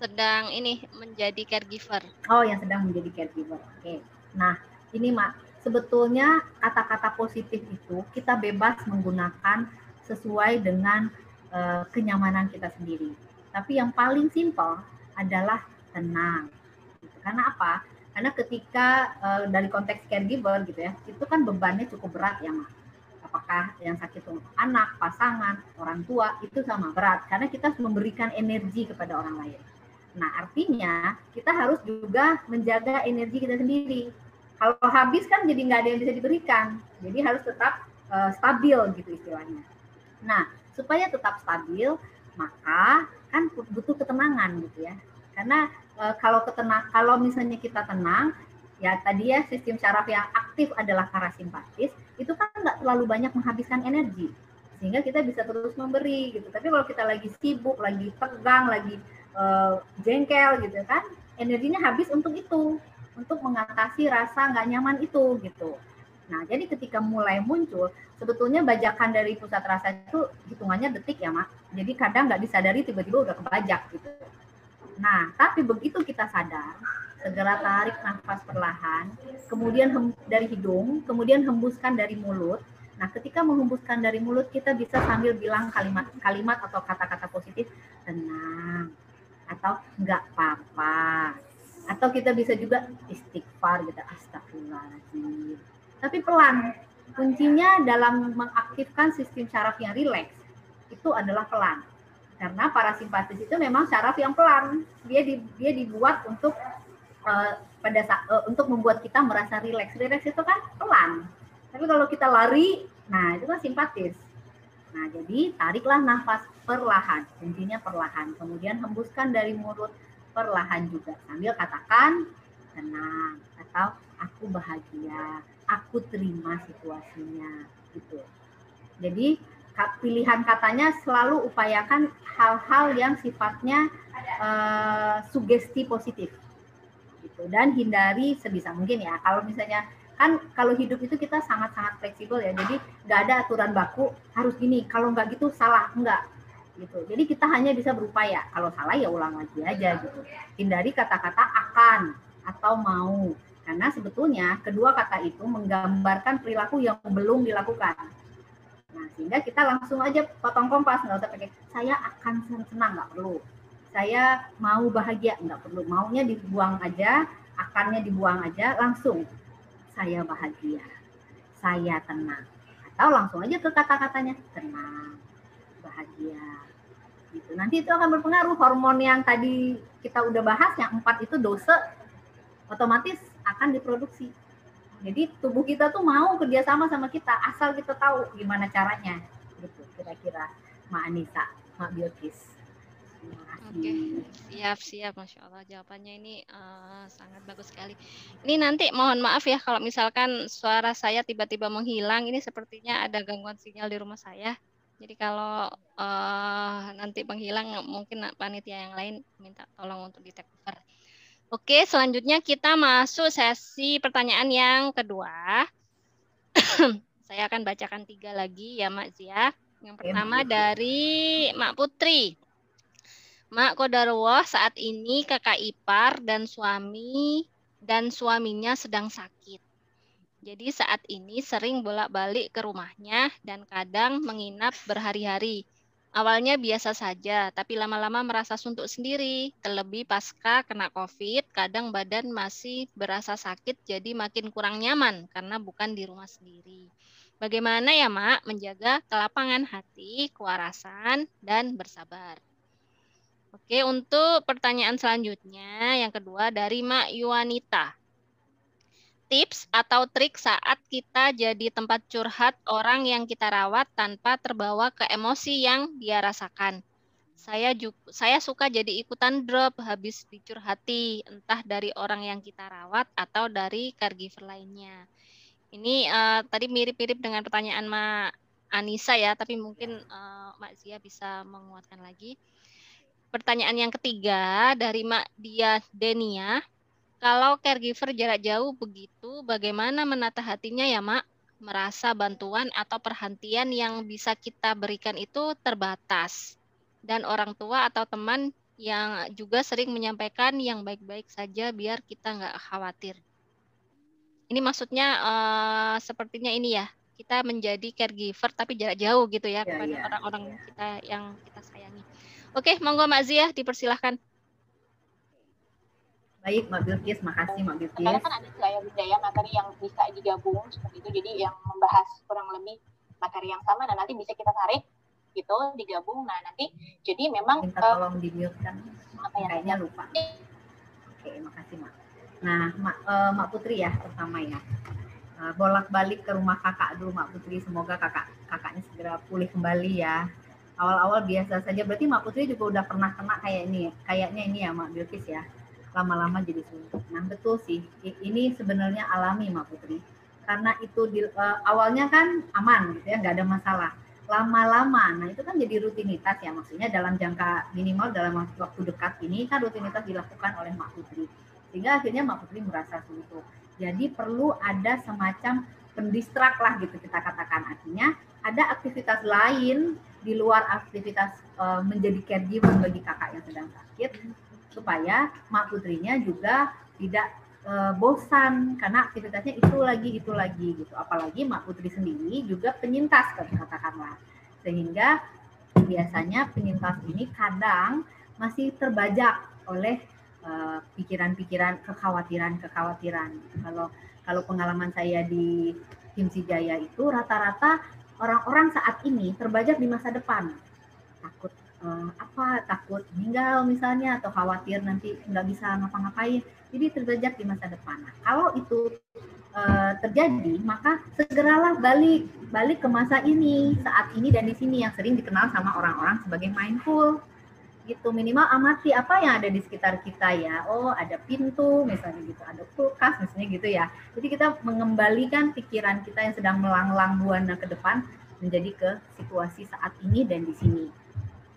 Sedang ini menjadi caregiver. Oh, yang sedang menjadi caregiver. Oke. Nah, ini Mak, sebetulnya kata-kata positif itu kita bebas menggunakan sesuai dengan kenyamanan kita sendiri. Tapi yang paling simpel adalah tenang. Karena apa? Karena ketika dari konteks caregiver gitu ya, itu kan bebannya cukup berat ya, Mak. Apakah yang sakit untuk anak, pasangan, orang tua, itu sama berat. Karena kita harus memberikan energi kepada orang lain. Nah, artinya kita harus juga menjaga energi kita sendiri. Kalau habis kan jadi nggak ada yang bisa diberikan. Jadi harus tetap stabil gitu istilahnya. Nah, supaya tetap stabil, maka kan butuh ketenangan gitu ya. Karena kalau misalnya kita tenang, ya tadi ya sistem syaraf yang aktif adalah parasimpatis, itu kan nggak terlalu banyak menghabiskan energi. Sehingga kita bisa terus memberi gitu. Tapi kalau kita lagi sibuk, lagi tegang, lagi jengkel gitu kan, energinya habis untuk itu, untuk mengatasi rasa nggak nyaman itu gitu. Nah, jadi ketika mulai muncul, sebetulnya bajakan dari pusat rasa itu hitungannya detik ya, Mak. Jadi kadang nggak disadari tiba-tiba udah kebajak gitu. Nah, tapi begitu kita sadar, segera tarik nafas perlahan, kemudian dari hidung, kemudian hembuskan dari mulut. Nah, ketika menghembuskan dari mulut, kita bisa sambil bilang kalimat atau kata-kata positif, tenang, atau nggak apa-apa. Atau kita bisa juga istighfar gitu, astagfirullahaladzim. Tapi pelan. Kuncinya dalam mengaktifkan sistem syaraf yang rileks, itu adalah pelan. Karena parasimpatis itu memang syaraf yang pelan. Dia dibuat untuk untuk membuat kita merasa rileks. Rileks itu kan pelan. Tapi kalau kita lari, nah itu kan simpatis. Nah, jadi tariklah nafas perlahan, kuncinya perlahan. Kemudian hembuskan dari mulut perlahan juga. Sambil katakan tenang atau aku bahagia, aku terima situasinya gitu. Jadi pilihan katanya selalu upayakan hal-hal yang sifatnya sugesti positif gitu. Dan hindari sebisa mungkin ya, kalau misalnya kan kalau hidup itu kita sangat-sangat fleksibel ya, jadi nggak ada aturan baku harus gini, kalau nggak gitu salah, enggak gitu. Jadi kita hanya bisa berupaya, kalau salah ya ulang lagi aja gitu. Hindari kata-kata akan atau mau, karena sebetulnya kedua kata itu menggambarkan perilaku yang belum dilakukan. Nah, sehingga kita langsung aja potong kompas, nggak usah pakai saya akan senang, nggak perlu. Saya mau bahagia, nggak perlu. Maunya dibuang aja, akannya dibuang aja, langsung saya bahagia, saya tenang. Atau langsung aja ke kata-katanya, tenang, bahagia. Gitu. Nanti itu akan berpengaruh hormon yang tadi kita udah bahas, yang 4 itu dose, otomatis akan diproduksi. Jadi tubuh kita tuh mau kerjasama sama kita, asal kita tahu gimana caranya. Gitu kira-kira. Mak Anissa, Mak Bilkis. Oke, siap, Masya Allah. Jawabannya ini sangat bagus sekali. Ini nanti mohon maaf ya kalau misalkan suara saya tiba-tiba menghilang. Ini sepertinya ada gangguan sinyal di rumah saya. Jadi kalau nanti menghilang, mungkin panitia yang lain minta tolong untuk di take over. Oke, selanjutnya kita masuk sesi pertanyaan yang kedua. Saya akan bacakan 3 lagi ya Mak Zia. Yang pertama dari Mak Putri. Mak Kodarullah, saat ini kakak ipar dan suaminya sedang sakit. Jadi saat ini sering bolak-balik ke rumahnya dan kadang menginap berhari-hari. Awalnya biasa saja, tapi lama-lama merasa suntuk sendiri. Terlebih pasca kena COVID, kadang badan masih berasa sakit jadi makin kurang nyaman karena bukan di rumah sendiri. Bagaimana ya Mak menjaga kelapangan hati, kewarasan, dan bersabar? Oke, untuk pertanyaan selanjutnya, yang kedua dari Mak Yuanita. Tips atau trik saat kita jadi tempat curhat orang yang kita rawat tanpa terbawa ke emosi yang dia rasakan. Saya suka jadi ikutan drop habis dicurhati, entah dari orang yang kita rawat atau dari caregiver lainnya. Ini tadi mirip-mirip dengan pertanyaan Mak Anissa ya, tapi mungkin Mak Zia bisa menguatkan lagi. Pertanyaan yang ketiga dari Mak Dia Denia. Kalau caregiver jarak jauh begitu, bagaimana menata hatinya ya Mak? Merasa bantuan atau perhatian yang bisa kita berikan itu terbatas. Dan orang tua atau teman yang juga sering menyampaikan yang baik-baik saja biar kita nggak khawatir. Ini maksudnya sepertinya ini ya, kita menjadi caregiver tapi jarak jauh gitu ya kepada orang-orang kita yang kita sayangi. Oke, monggo Mak Zia, dipersilahkan. Baik, Mak Bilkis, makasih Mak Bilkis. Karena kan ada saya budaya materi yang bisa digabung seperti itu, jadi yang membahas kurang lebih materi yang sama dan nanti bisa kita tarik gitu, digabung. Nah nanti jadi memang minta tolong di-mute kan, kayaknya lupa. Oke, makasih Mak. Nah, Mak Putri ya pertama ya. Bolak-balik ke rumah kakak dulu Mak Putri, semoga kakaknya segera pulih kembali ya. Awal-awal biasa saja, berarti Mak Putri juga udah pernah kena kayaknya ini ya Mak Bilkis ya, lama-lama jadi suntuk. Nah betul sih, ini sebenarnya alami Mak Putri, karena itu awalnya kan aman gitu ya, nggak ada masalah. Lama-lama, nah itu kan jadi rutinitas ya, maksudnya dalam jangka minimal dalam waktu dekat ini kan rutinitas dilakukan oleh Mak Putri, sehingga akhirnya Mak Putri merasa suntuk. Jadi perlu ada semacam pendistrak lah gitu kita katakan, artinya ada aktivitas lain di luar aktivitas menjadi caregiver bagi kakak yang sedang sakit, supaya Mak Putrinya juga tidak bosan karena aktivitasnya itu lagi gitu. Apalagi Mak Putri sendiri juga penyintas katakanlah, sehingga biasanya penyintas ini kadang masih terbajak oleh pikiran-pikiran, kekhawatiran. Kalau pengalaman saya di Himsi Jaya itu rata-rata orang-orang saat ini terbajak di masa depan, takut meninggal misalnya, atau khawatir nanti nggak bisa ngapa-ngapain, jadi terbajak di masa depan. Nah, kalau itu terjadi, maka segeralah balik ke masa ini, saat ini dan di sini, yang sering dikenal sama orang-orang sebagai mindful gitu. Minimal amati apa yang ada di sekitar kita ya. Oh, ada pintu misalnya gitu, ada kulkas misalnya gitu ya. Jadi kita mengembalikan pikiran kita yang sedang melanglang buana ke depan menjadi ke situasi saat ini dan di sini.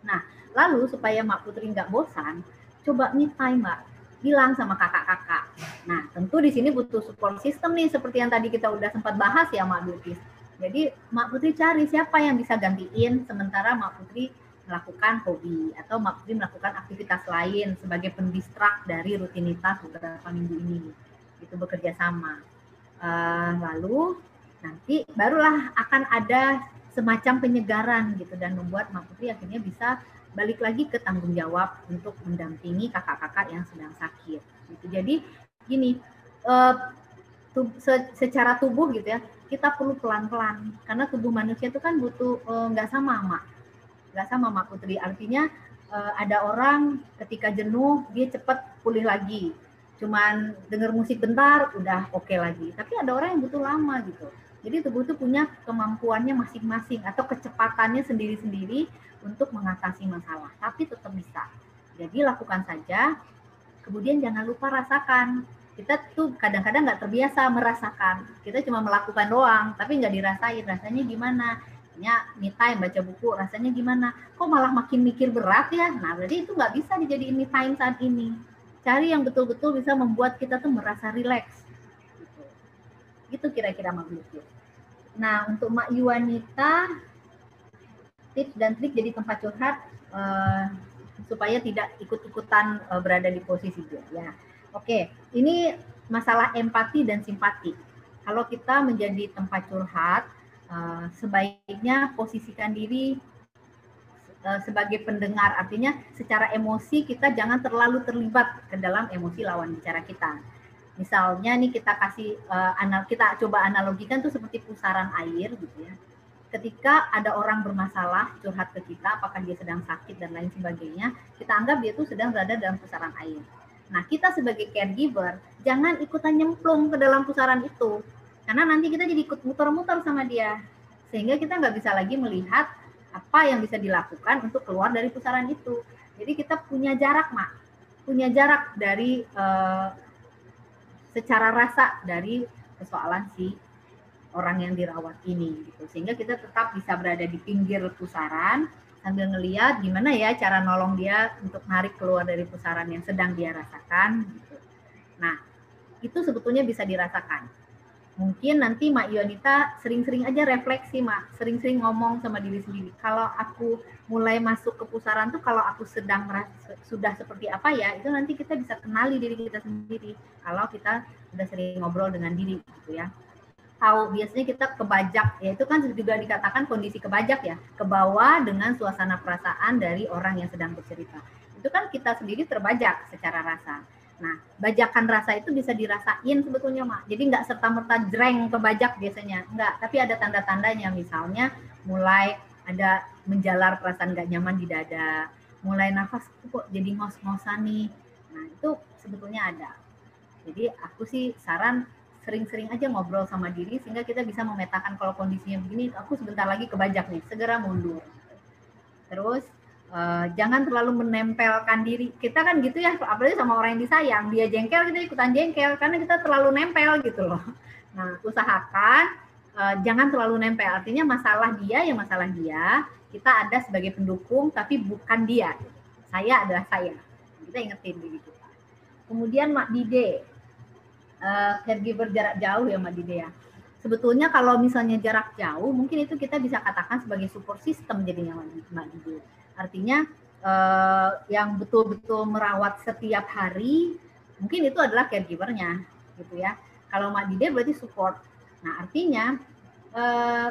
Nah, lalu supaya Mak Putri nggak bosan, coba me time Mbak, bilang sama kakak-kakak. Nah, tentu di sini butuh support system nih, seperti yang tadi kita udah sempat bahas ya Mak Bilkis. Jadi Mak Putri cari siapa yang bisa gantiin sementara Mak Putri melakukan hobi, atau Mak Putri melakukan aktivitas lain sebagai pendistrak dari rutinitas beberapa minggu ini, itu bekerja sama. Lalu nanti barulah akan ada semacam penyegaran gitu, dan membuat Mak Putri akhirnya bisa balik lagi ke tanggung jawab untuk mendampingi kakak-kakak yang sedang sakit. Gitu. Jadi gini, secara tubuh gitu ya, kita perlu pelan-pelan, karena tubuh manusia itu kan butuh nggak sama Mak Putri. Artinya ada orang ketika jenuh dia cepat pulih lagi, cuman denger musik bentar udah oke lagi. Tapi ada orang yang butuh lama gitu. Jadi tubuh itu punya kemampuannya masing-masing atau kecepatannya sendiri-sendiri untuk mengatasi masalah, tapi tetap bisa. Jadi lakukan saja, kemudian jangan lupa rasakan. Kita tuh kadang-kadang nggak terbiasa merasakan. Kita cuma melakukan doang, tapi nggak dirasain. Rasanya gimana? Me time, baca buku, rasanya gimana? Kok malah makin mikir berat ya? Nah, berarti itu nggak bisa dijadiin me time saat ini. Cari yang betul-betul bisa membuat kita tuh merasa rileks. Gitu kira-kira Mak Bilkis. Nah, untuk Mak Yuanita, tips dan trik jadi tempat curhat supaya tidak ikut-ikutan berada di posisi dia. Ya. Oke, ini masalah empati dan simpati. Kalau kita menjadi tempat curhat, sebaiknya posisikan diri sebagai pendengar, artinya secara emosi kita jangan terlalu terlibat ke dalam emosi lawan bicara kita. Misalnya nih kita kasih kita coba analogikan tuh seperti pusaran air gitu ya. Ketika ada orang bermasalah curhat ke kita, apakah dia sedang sakit dan lain sebagainya, kita anggap dia tuh sedang berada dalam pusaran air. Nah, kita sebagai caregiver jangan ikutan nyemplung ke dalam pusaran itu, karena nanti kita jadi ikut muter-muter sama dia, sehingga kita nggak bisa lagi melihat apa yang bisa dilakukan untuk keluar dari pusaran itu. Jadi kita punya jarak, Mak, punya jarak dari secara rasa dari persoalan si orang yang dirawat ini, gitu. Sehingga kita tetap bisa berada di pinggir pusaran sambil ngeliat gimana ya cara nolong dia untuk narik keluar dari pusaran yang sedang dia rasakan. Gitu. Nah, itu sebetulnya bisa dirasakan. Mungkin nanti Mak Yuanita sering-sering aja refleksi, Mak. Sering-sering ngomong sama diri sendiri. Kalau aku mulai masuk ke pusaran tuh, kalau aku sedang sudah seperti apa ya, itu nanti kita bisa kenali diri kita sendiri. Kalau kita sudah sering ngobrol dengan diri, gitu ya. Tahu biasanya kita kebajak, ya itu kan juga dikatakan kondisi kebajak ya, ke bawah dengan suasana perasaan dari orang yang sedang bercerita. Itu kan kita sendiri terbajak secara rasa. Nah, bajakan rasa itu bisa dirasain sebetulnya, Mak. Jadi nggak serta-merta jreng kebajak biasanya, enggak. Tapi ada tanda-tandanya, misalnya mulai ada menjalar perasaan nggak nyaman di dada, mulai nafas kok jadi ngos-ngosan nih. Nah, itu sebetulnya ada. Jadi aku sih saran sering-sering aja ngobrol sama diri sehingga kita bisa memetakan kalau kondisinya begini, aku sebentar lagi kebajak nih, segera mundur. Terus jangan terlalu menempelkan diri. Kita kan gitu ya, apalagi sama orang yang disayang, dia jengkel kita ikutan jengkel karena kita terlalu nempel gitu loh. Nah, usahakan jangan terlalu nempel. Artinya masalah dia ya masalah dia, kita ada sebagai pendukung tapi bukan dia. Saya adalah saya. Kita ingetin diri kita. Kemudian Mak Dide, caregiver jarak jauh ya Mak Dide ya. Sebetulnya kalau misalnya jarak jauh, mungkin itu kita bisa katakan sebagai support system jadinya Mak Dide. Artinya yang betul-betul merawat setiap hari, mungkin itu adalah caregivernya, gitu ya. Kalau Mak Dide berarti support. Nah, artinya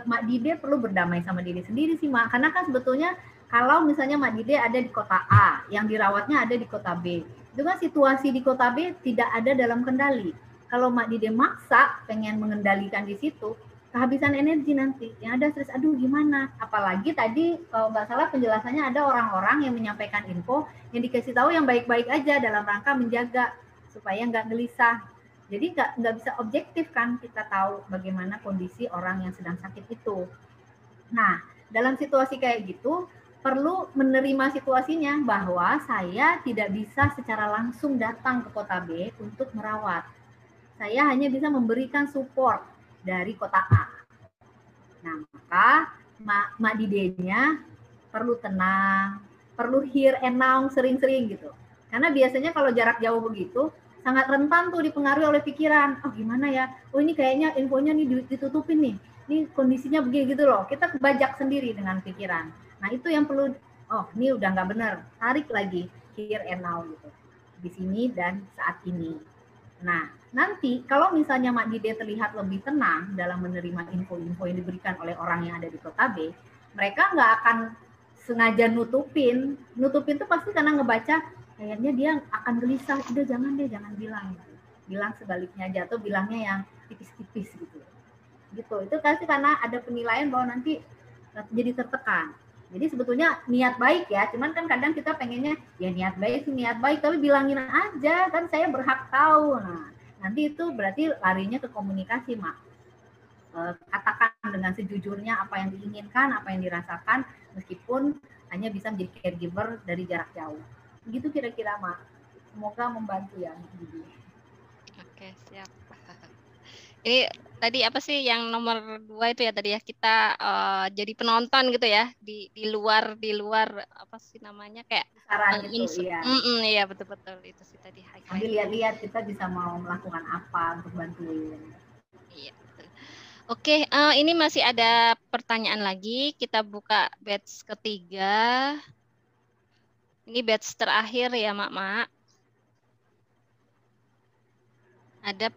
Mak Dide perlu berdamai sama diri sendiri sih, Mak. Karena kan sebetulnya kalau misalnya Mak Dide ada di kota A, yang dirawatnya ada di kota B, itu kan situasi di kota B tidak ada dalam kendali. Kalau Mak Dide maksa pengen mengendalikan di situ, kehabisan energi nanti. Yang ada stres, aduh gimana? Apalagi tadi kalau nggak salah penjelasannya ada orang-orang yang menyampaikan info yang dikasih tahu yang baik-baik aja dalam rangka menjaga supaya nggak gelisah. Jadi nggak bisa objektif kan kita tahu bagaimana kondisi orang yang sedang sakit itu. Nah, dalam situasi kayak gitu perlu menerima situasinya bahwa saya tidak bisa secara langsung datang ke kota B untuk merawat. Saya hanya bisa memberikan support dari kota A. Nah, maka Mak Didenya perlu tenang, perlu hear and now sering-sering gitu. Karena biasanya kalau jarak jauh begitu, sangat rentan tuh dipengaruhi oleh pikiran. Oh gimana ya, oh ini kayaknya infonya nih ditutupin nih, ini kondisinya begini gitu loh. Kita kebajak sendiri dengan pikiran. Nah itu yang perlu, oh ini udah nggak benar, tarik lagi, here and now gitu. Di sini dan saat ini. Nah, nanti kalau misalnya Mak Dide terlihat lebih tenang dalam menerima info-info yang diberikan oleh orang yang ada di kota B, mereka nggak akan sengaja nutupin. Nutupin itu pasti karena ngebaca, kayaknya dia akan gelisah, udah jangan deh, jangan bilang. Bilang sebaliknya aja, atau bilangnya yang tipis-tipis gitu. Gitu, itu pasti karena ada penilaian bahwa nanti jadi tertekan. Jadi sebetulnya niat baik ya, cuman kan kadang kita pengennya ya niat baik, tapi bilangin aja kan saya berhak tahu. Nah, nanti itu berarti larinya ke komunikasi, Mak. katakan dengan sejujurnya apa yang diinginkan, apa yang dirasakan, meskipun hanya bisa menjadi caregiver dari jarak jauh. Begitu kira-kira, Mak. Semoga membantu ya, Bibi. Oke, siap. Ini tadi apa sih yang nomor 2 itu ya tadi ya, kita jadi penonton gitu ya di luar apa sih namanya, kayak Saran itu, iya. Iya betul itu sih tadi. Sambil lihat-lihat kita bisa mau melakukan apa untuk bantuin. Iya betul. Oke, ini masih ada pertanyaan lagi. Kita buka batch ketiga. Ini batch terakhir ya, Mak. Ada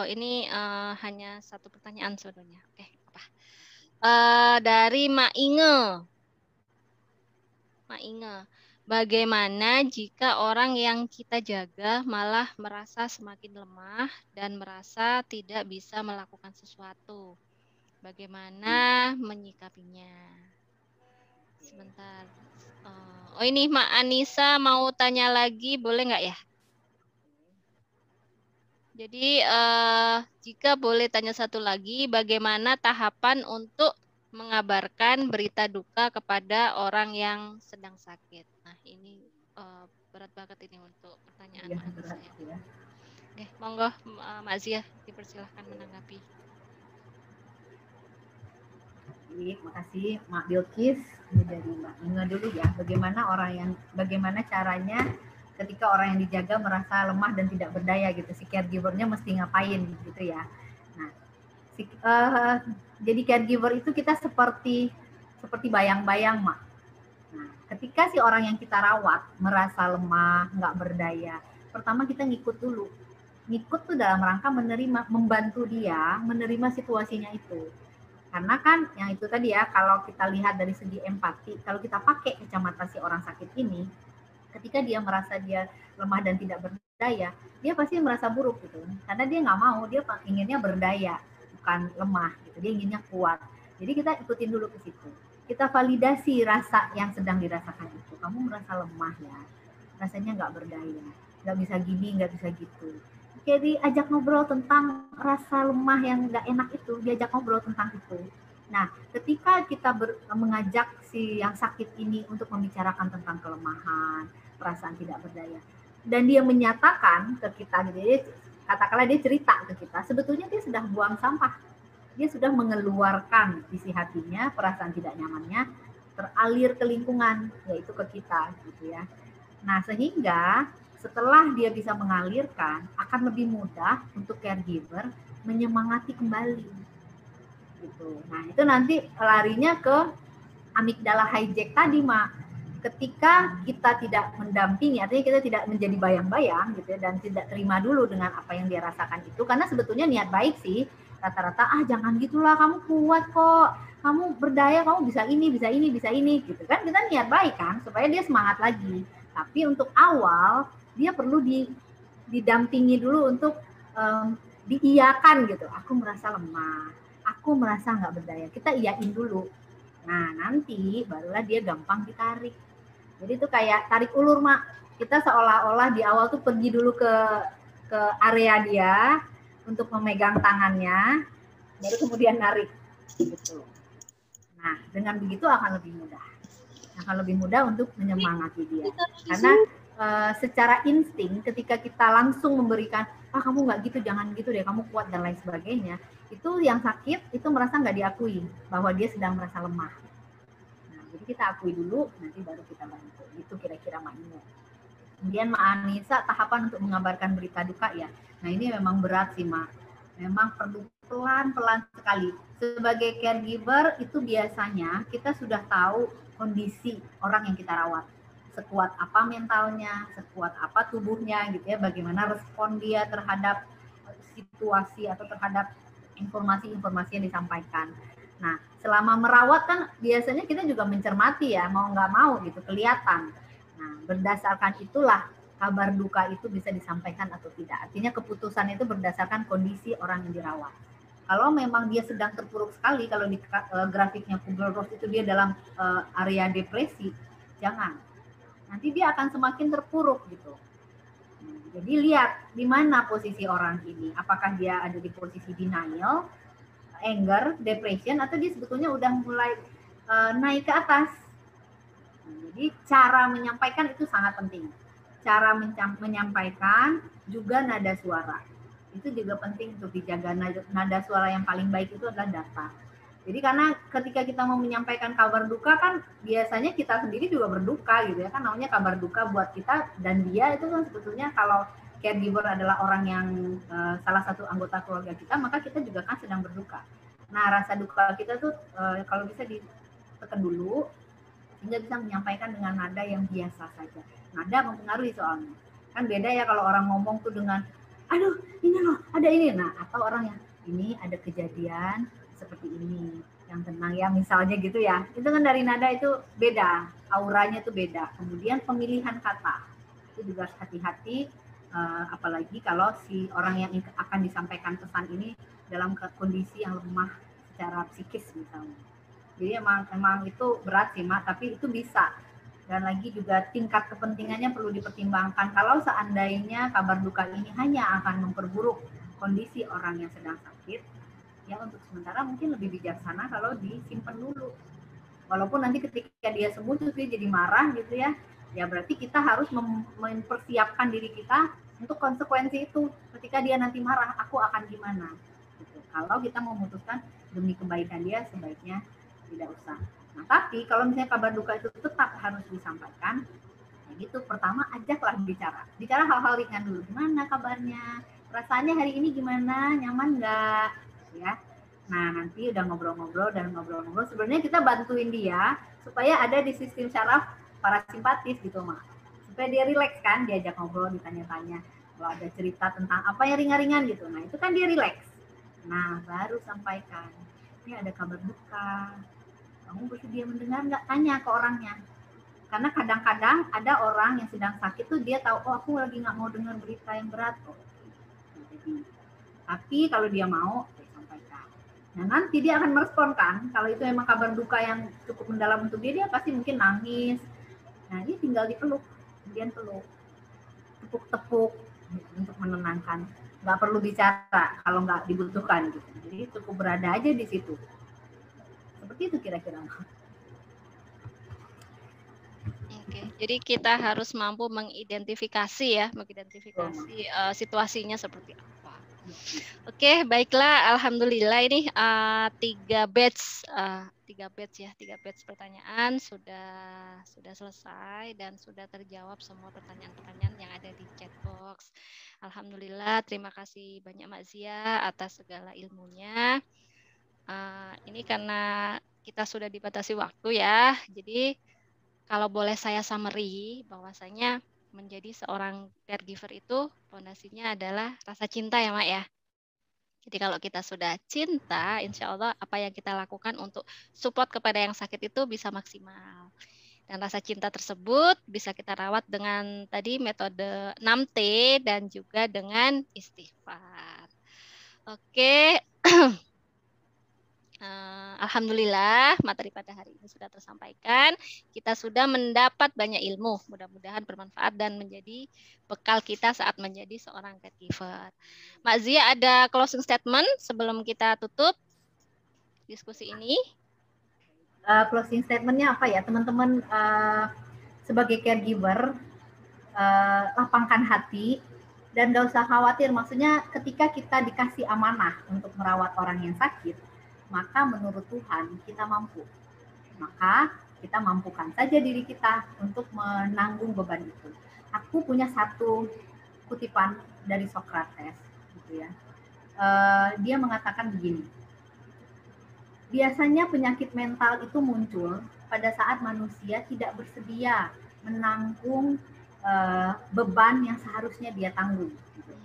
ini hanya satu pertanyaan sebetulnya. Oke, apa? Dari Mak Inge. Bagaimana jika orang yang kita jaga malah merasa semakin lemah dan merasa tidak bisa melakukan sesuatu? Bagaimana menyikapinya? Sebentar. Oh ini Mak Anissa mau tanya lagi, boleh nggak ya? Jadi jika boleh tanya satu lagi, bagaimana tahapan untuk mengabarkan berita duka kepada orang yang sedang sakit? Nah ini berat banget ini untuk pertanyaan Ya, Mak Anissa berat, ya. Ya. Oke, monggo Mak Zia dipersilahkan menanggapi. Terima kasih Mak Bilkis. Ini dari Mbak Inge dulu ya. Bagaimana caranya ketika orang yang dijaga merasa lemah dan tidak berdaya gitu, si caregiver-nya mesti ngapain gitu ya. Nah, jadi caregiver itu kita seperti bayang-bayang, Mak. Nah, ketika si orang yang kita rawat merasa lemah, nggak berdaya, pertama kita ngikut dulu. Ngikut tuh dalam rangka membantu dia menerima situasinya itu. Karena kan yang itu tadi ya, kalau kita lihat dari segi empati, kalau kita pakai kacamata si orang sakit ini, ketika dia merasa dia lemah dan tidak berdaya, dia pasti merasa buruk gitu. Karena dia nggak mau, dia inginnya berdaya, bukan lemah gitu. Dia inginnya kuat. Jadi kita ikutin dulu ke situ. Kita validasi rasa yang sedang dirasakan itu. Kamu merasa lemah ya, rasanya nggak berdaya, nggak bisa gini, nggak bisa gitu. Jadi ajak ngobrol tentang rasa lemah yang nggak enak itu, diajak ngobrol tentang itu. Nah, ketika kita mengajak si yang sakit ini untuk membicarakan tentang kelemahan, perasaan tidak berdaya, dan dia menyatakan ke kita, jadi katakanlah dia cerita ke kita, sebetulnya dia sudah buang sampah, dia sudah mengeluarkan isi hatinya, perasaan tidak nyamannya, teralir ke lingkungan, yaitu ke kita, gitu ya. Nah, sehingga setelah dia bisa mengalirkan, akan lebih mudah untuk caregiver menyemangati kembali. Gitu. Nah, itu nanti larinya ke amigdala hijack tadi, Mak. Ketika kita tidak mendampingi, artinya kita tidak menjadi bayang-bayang gitu ya, dan tidak terima dulu dengan apa yang dia rasakan itu, karena sebetulnya niat baik sih, rata-rata jangan gitulah, kamu kuat kok, kamu berdaya, kamu bisa ini, gitu kan, kita niat baik kan, supaya dia semangat lagi. Tapi untuk awal dia perlu didampingi dulu untuk diiyakan gitu. Aku merasa lemah, aku merasa nggak berdaya. Kita iyain dulu. Nah nanti barulah dia gampang ditarik. Jadi itu kayak tarik ulur, Mak. Kita seolah-olah di awal tuh pergi dulu ke area dia untuk memegang tangannya, baru kemudian narik. Gitu. Nah dengan begitu akan lebih mudah untuk menyemangati dia. Karena secara insting ketika kita langsung memberikan, kamu nggak gitu, jangan gitu deh, kamu kuat dan lain sebagainya, itu yang sakit itu merasa nggak diakui bahwa dia sedang merasa lemah. Nah, jadi kita akui dulu, nanti baru kita bantu. Itu kira-kira Mak Inge. Kemudian Mak Anissa, tahapan untuk mengabarkan berita duka ya. Nah ini memang berat sih, Mak. Memang perlu pelan-pelan sekali. Sebagai caregiver itu biasanya kita sudah tahu kondisi orang yang kita rawat. Sekuat apa mentalnya, sekuat apa tubuhnya gitu ya, bagaimana respon dia terhadap situasi atau terhadap informasi-informasi yang disampaikan. Nah, selama merawat kan biasanya kita juga mencermati ya, mau nggak mau gitu, kelihatan. Nah, berdasarkan itulah kabar duka itu bisa disampaikan atau tidak. Artinya keputusan itu berdasarkan kondisi orang yang dirawat. Kalau memang dia sedang terpuruk sekali, kalau di grafiknya Kubler-Ross itu dia dalam area depresi, jangan. Nanti dia akan semakin terpuruk gitu. Jadi lihat di mana posisi orang ini. Apakah dia ada di posisi denial, anger, depression, atau dia sebetulnya udah mulai naik ke atas. Jadi cara menyampaikan itu sangat penting. Cara menyampaikan juga nada suara. Itu juga penting untuk dijaga. Nada suara yang paling baik itu adalah datar. Jadi karena ketika kita mau menyampaikan kabar duka kan biasanya kita sendiri juga berduka gitu ya kan, namanya kabar duka buat kita dan dia itu kan sebetulnya kalau caregiver adalah orang yang salah satu anggota keluarga kita, maka kita juga kan sedang berduka. Nah rasa duka kita tuh kalau bisa ditekan dulu sehingga bisa menyampaikan dengan nada yang biasa saja. Nada mempengaruhi soalnya. Kan beda ya kalau orang ngomong tuh dengan aduh ini loh ada ini, nah atau orang yang ini ada kejadian seperti ini yang tenang ya misalnya gitu ya, itu kan dari nada itu beda, auranya itu beda. Kemudian pemilihan kata itu juga harus hati-hati, apalagi kalau si orang yang akan disampaikan pesan ini dalam kondisi yang lemah secara psikis misalnya. Jadi emang itu berat sih Mak, tapi itu bisa. Dan lagi juga tingkat kepentingannya perlu dipertimbangkan. Kalau seandainya kabar duka ini hanya akan memperburuk kondisi orang yang sedang sakit, ya untuk sementara mungkin lebih bijaksana kalau disimpan dulu. Walaupun nanti ketika dia sembuh terus dia jadi marah gitu ya, ya berarti kita harus mempersiapkan diri kita untuk konsekuensi itu. Ketika dia nanti marah, aku akan gimana? Gitu. Kalau kita memutuskan demi kebaikan dia, sebaiknya tidak usah. Nah, tapi kalau misalnya kabar duka itu tetap harus disampaikan, ya gitu. Pertama, ajaklah bicara. Bicara hal-hal ringan dulu. Gimana kabarnya? Rasanya hari ini gimana? Nyaman nggak? Ya. Nah, nanti udah ngobrol-ngobrol dan ngobrol-ngobrol. Sebenarnya kita bantuin dia supaya ada di sistem syaraf parasimpatis gitu, Mak. Supaya dia rileks kan, diajak ngobrol, ditanya-tanya. Kalau ada cerita tentang apa yang ringan-ringan gitu. Nah, itu kan dia rileks. Nah, baru sampaikan. Ini ada kabar duka. Kamu bersedia mendengar nggak? Tanya ke orangnya. Karena kadang-kadang ada orang yang sedang sakit tuh dia tahu, oh aku lagi nggak mau dengar berita yang berat. Oh, jadi, tapi kalau dia mau, saya sampaikan. Nah nanti dia akan merespon kan. Kalau itu memang kabar duka yang cukup mendalam untuk dia pasti mungkin nangis. Nah dia tinggal dipeluk, kemudian peluk, tepuk-tepuk untuk menenangkan. Nggak perlu bicara kalau nggak dibutuhkan gitu. Jadi cukup berada aja di situ. Seperti itu kira-kira. Oke, jadi kita harus mampu mengidentifikasi ya, situasinya seperti apa. Oke, baiklah, alhamdulillah ini 3 batch pertanyaan sudah selesai dan sudah terjawab semua pertanyaan-pertanyaan yang ada di chat box. Alhamdulillah, terima kasih banyak Mak Zia atas segala ilmunya. Ini karena kita sudah dibatasi waktu ya, jadi kalau boleh saya summary bahwasanya menjadi seorang caregiver itu fondasinya adalah rasa cinta ya Mak ya. Jadi kalau kita sudah cinta, insya Allah apa yang kita lakukan untuk support kepada yang sakit itu bisa maksimal. Dan rasa cinta tersebut bisa kita rawat dengan tadi metode 6T dan juga dengan istighfar. Oke. Alhamdulillah materi pada hari ini sudah tersampaikan. Kita sudah mendapat banyak ilmu. Mudah-mudahan bermanfaat dan menjadi bekal kita saat menjadi seorang caregiver. Mak Zia ada closing statement sebelum kita tutup diskusi ini? Closing statementnya apa ya teman-teman? Sebagai caregiver, lapangkan hati dan gak usah khawatir. Maksudnya ketika kita dikasih amanah untuk merawat orang yang sakit, maka menurut Tuhan kita mampu. Maka kita mampukan saja diri kita untuk menanggung beban itu. Aku punya satu kutipan dari Socrates, gitu ya. Dia mengatakan begini. Biasanya penyakit mental itu muncul pada saat manusia tidak bersedia menanggung beban yang seharusnya dia tanggung. Gitu.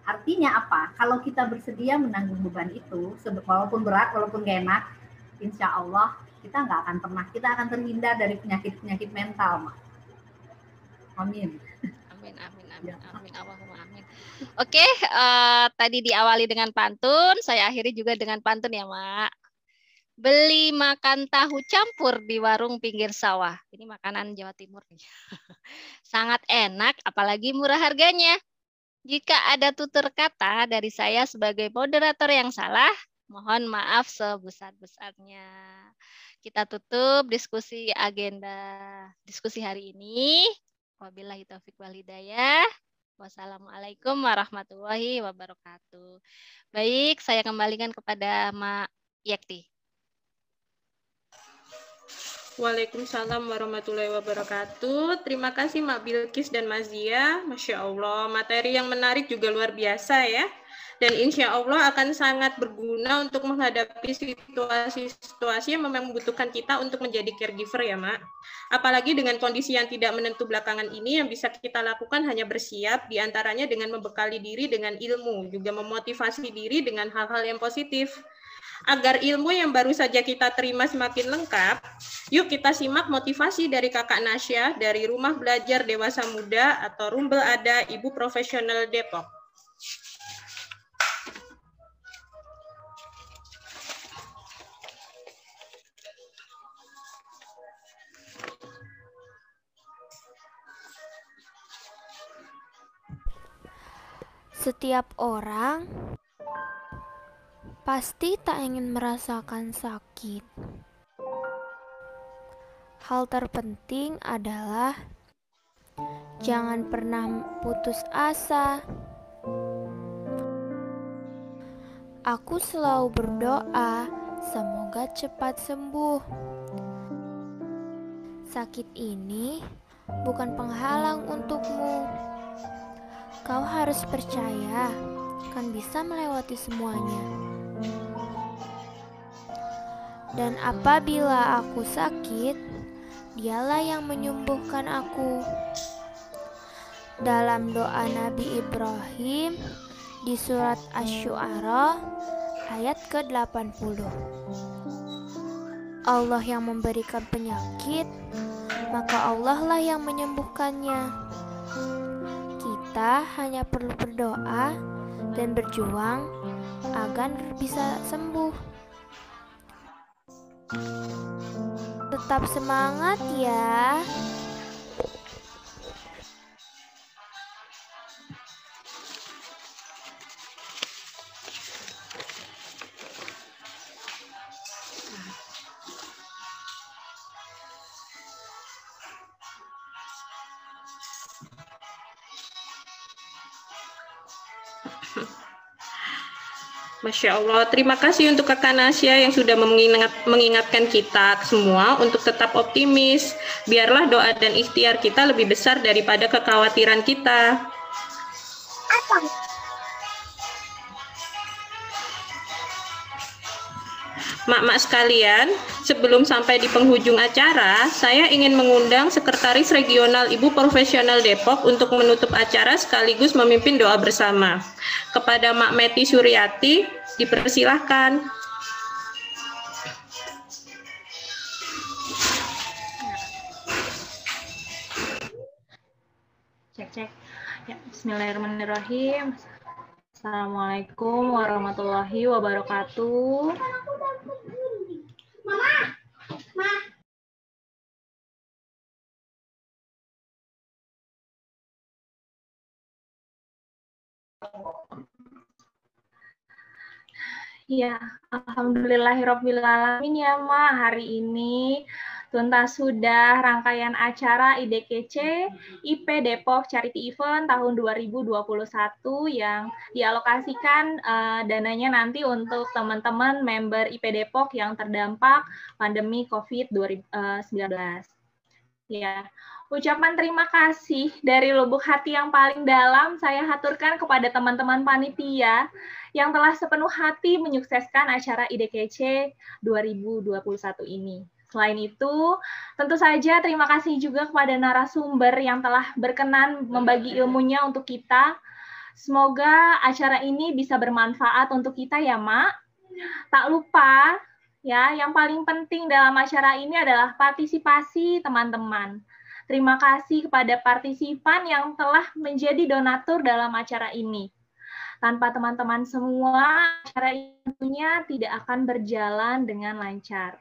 Artinya apa? Kalau kita bersedia menanggung beban itu, walaupun berat, walaupun gak enak, insya Allah kita nggak akan pernah, kita akan terhindar dari penyakit-penyakit mental, Mak. Amin. Amin, amin, amin, amin, Allahumma amin. Oke, tadi diawali dengan pantun, saya akhiri juga dengan pantun ya, Mak. Beli makan tahu campur di warung pinggir sawah. Ini makanan Jawa Timur nih. Sangat enak, apalagi murah harganya. Jika ada tutur kata dari saya sebagai moderator yang salah, Mohon maaf sebesar-besarnya. Kita tutup agenda diskusi hari ini. Wabillahi taufiq wal hidayah. Wassalamualaikum warahmatullahi wabarakatuh. Baik, saya kembalikan kepada Mak Yekti. Waalaikumsalam warahmatullahi wabarakatuh. Terima kasih Mak Bilkis dan Mas Zia. Masya Allah, materi yang menarik juga luar biasa ya. Dan insya Allah akan sangat berguna untuk menghadapi situasi-situasi yang memang membutuhkan kita untuk menjadi caregiver ya Mak. Apalagi dengan kondisi yang tidak menentu belakangan ini, yang bisa kita lakukan hanya bersiap, diantaranya dengan membekali diri dengan ilmu, juga memotivasi diri dengan hal-hal yang positif. Agar ilmu yang baru saja kita terima semakin lengkap, yuk kita simak motivasi dari Kakak Nasya dari Rumah Belajar Dewasa Muda atau Rumbel Ada Ibu Profesional Depok. Setiap orang pasti tak ingin merasakan sakit. Hal terpenting adalah jangan pernah putus asa. Aku selalu berdoa semoga cepat sembuh. Sakit ini bukan penghalang untukmu. Kau harus percaya, kan bisa melewati semuanya. Dan apabila aku sakit, Dialah yang menyembuhkan aku. Dalam doa Nabi Ibrahim di surat Asy-Syu'ara ayat ke-80. Allah yang memberikan penyakit, maka Allah lah yang menyembuhkannya. Kita hanya perlu berdoa dan berjuang agar bisa sembuh. Tetap semangat ya. Masya Allah, terima kasih untuk Kakak Nasya yang sudah mengingatkan kita semua untuk tetap optimis. Biarlah doa dan ikhtiar kita lebih besar daripada kekhawatiran kita. Mak-mak sekalian, sebelum sampai di penghujung acara, saya ingin mengundang Sekretaris Regional Ibu Profesional Depok untuk menutup acara sekaligus memimpin doa bersama. Kepada Mak Meti Suryati, dipersilahkan. Cek. Ya, bismillahirrahmanirrahim. Assalamualaikum warahmatullahi wabarakatuh. Ya, alhamdulillahirrahmanirrahim ya Ma, hari ini tuntas sudah rangkaian acara IDKC IP Depok Charity Event tahun 2021 yang dialokasikan dananya nanti untuk teman-teman member IP Depok yang terdampak pandemi COVID-19. Ya, ucapan terima kasih dari lubuk hati yang paling dalam saya haturkan kepada teman-teman panitia yang telah sepenuh hati menyukseskan acara IDKC 2021 ini. Selain itu, tentu saja terima kasih juga kepada narasumber yang telah berkenan membagi ilmunya untuk kita. Semoga acara ini bisa bermanfaat untuk kita ya, Mak. Tak lupa, ya, yang paling penting dalam acara ini adalah partisipasi teman-teman. Terima kasih kepada partisipan yang telah menjadi donatur dalam acara ini. Tanpa teman-teman semua, acara ini tidak akan berjalan dengan lancar.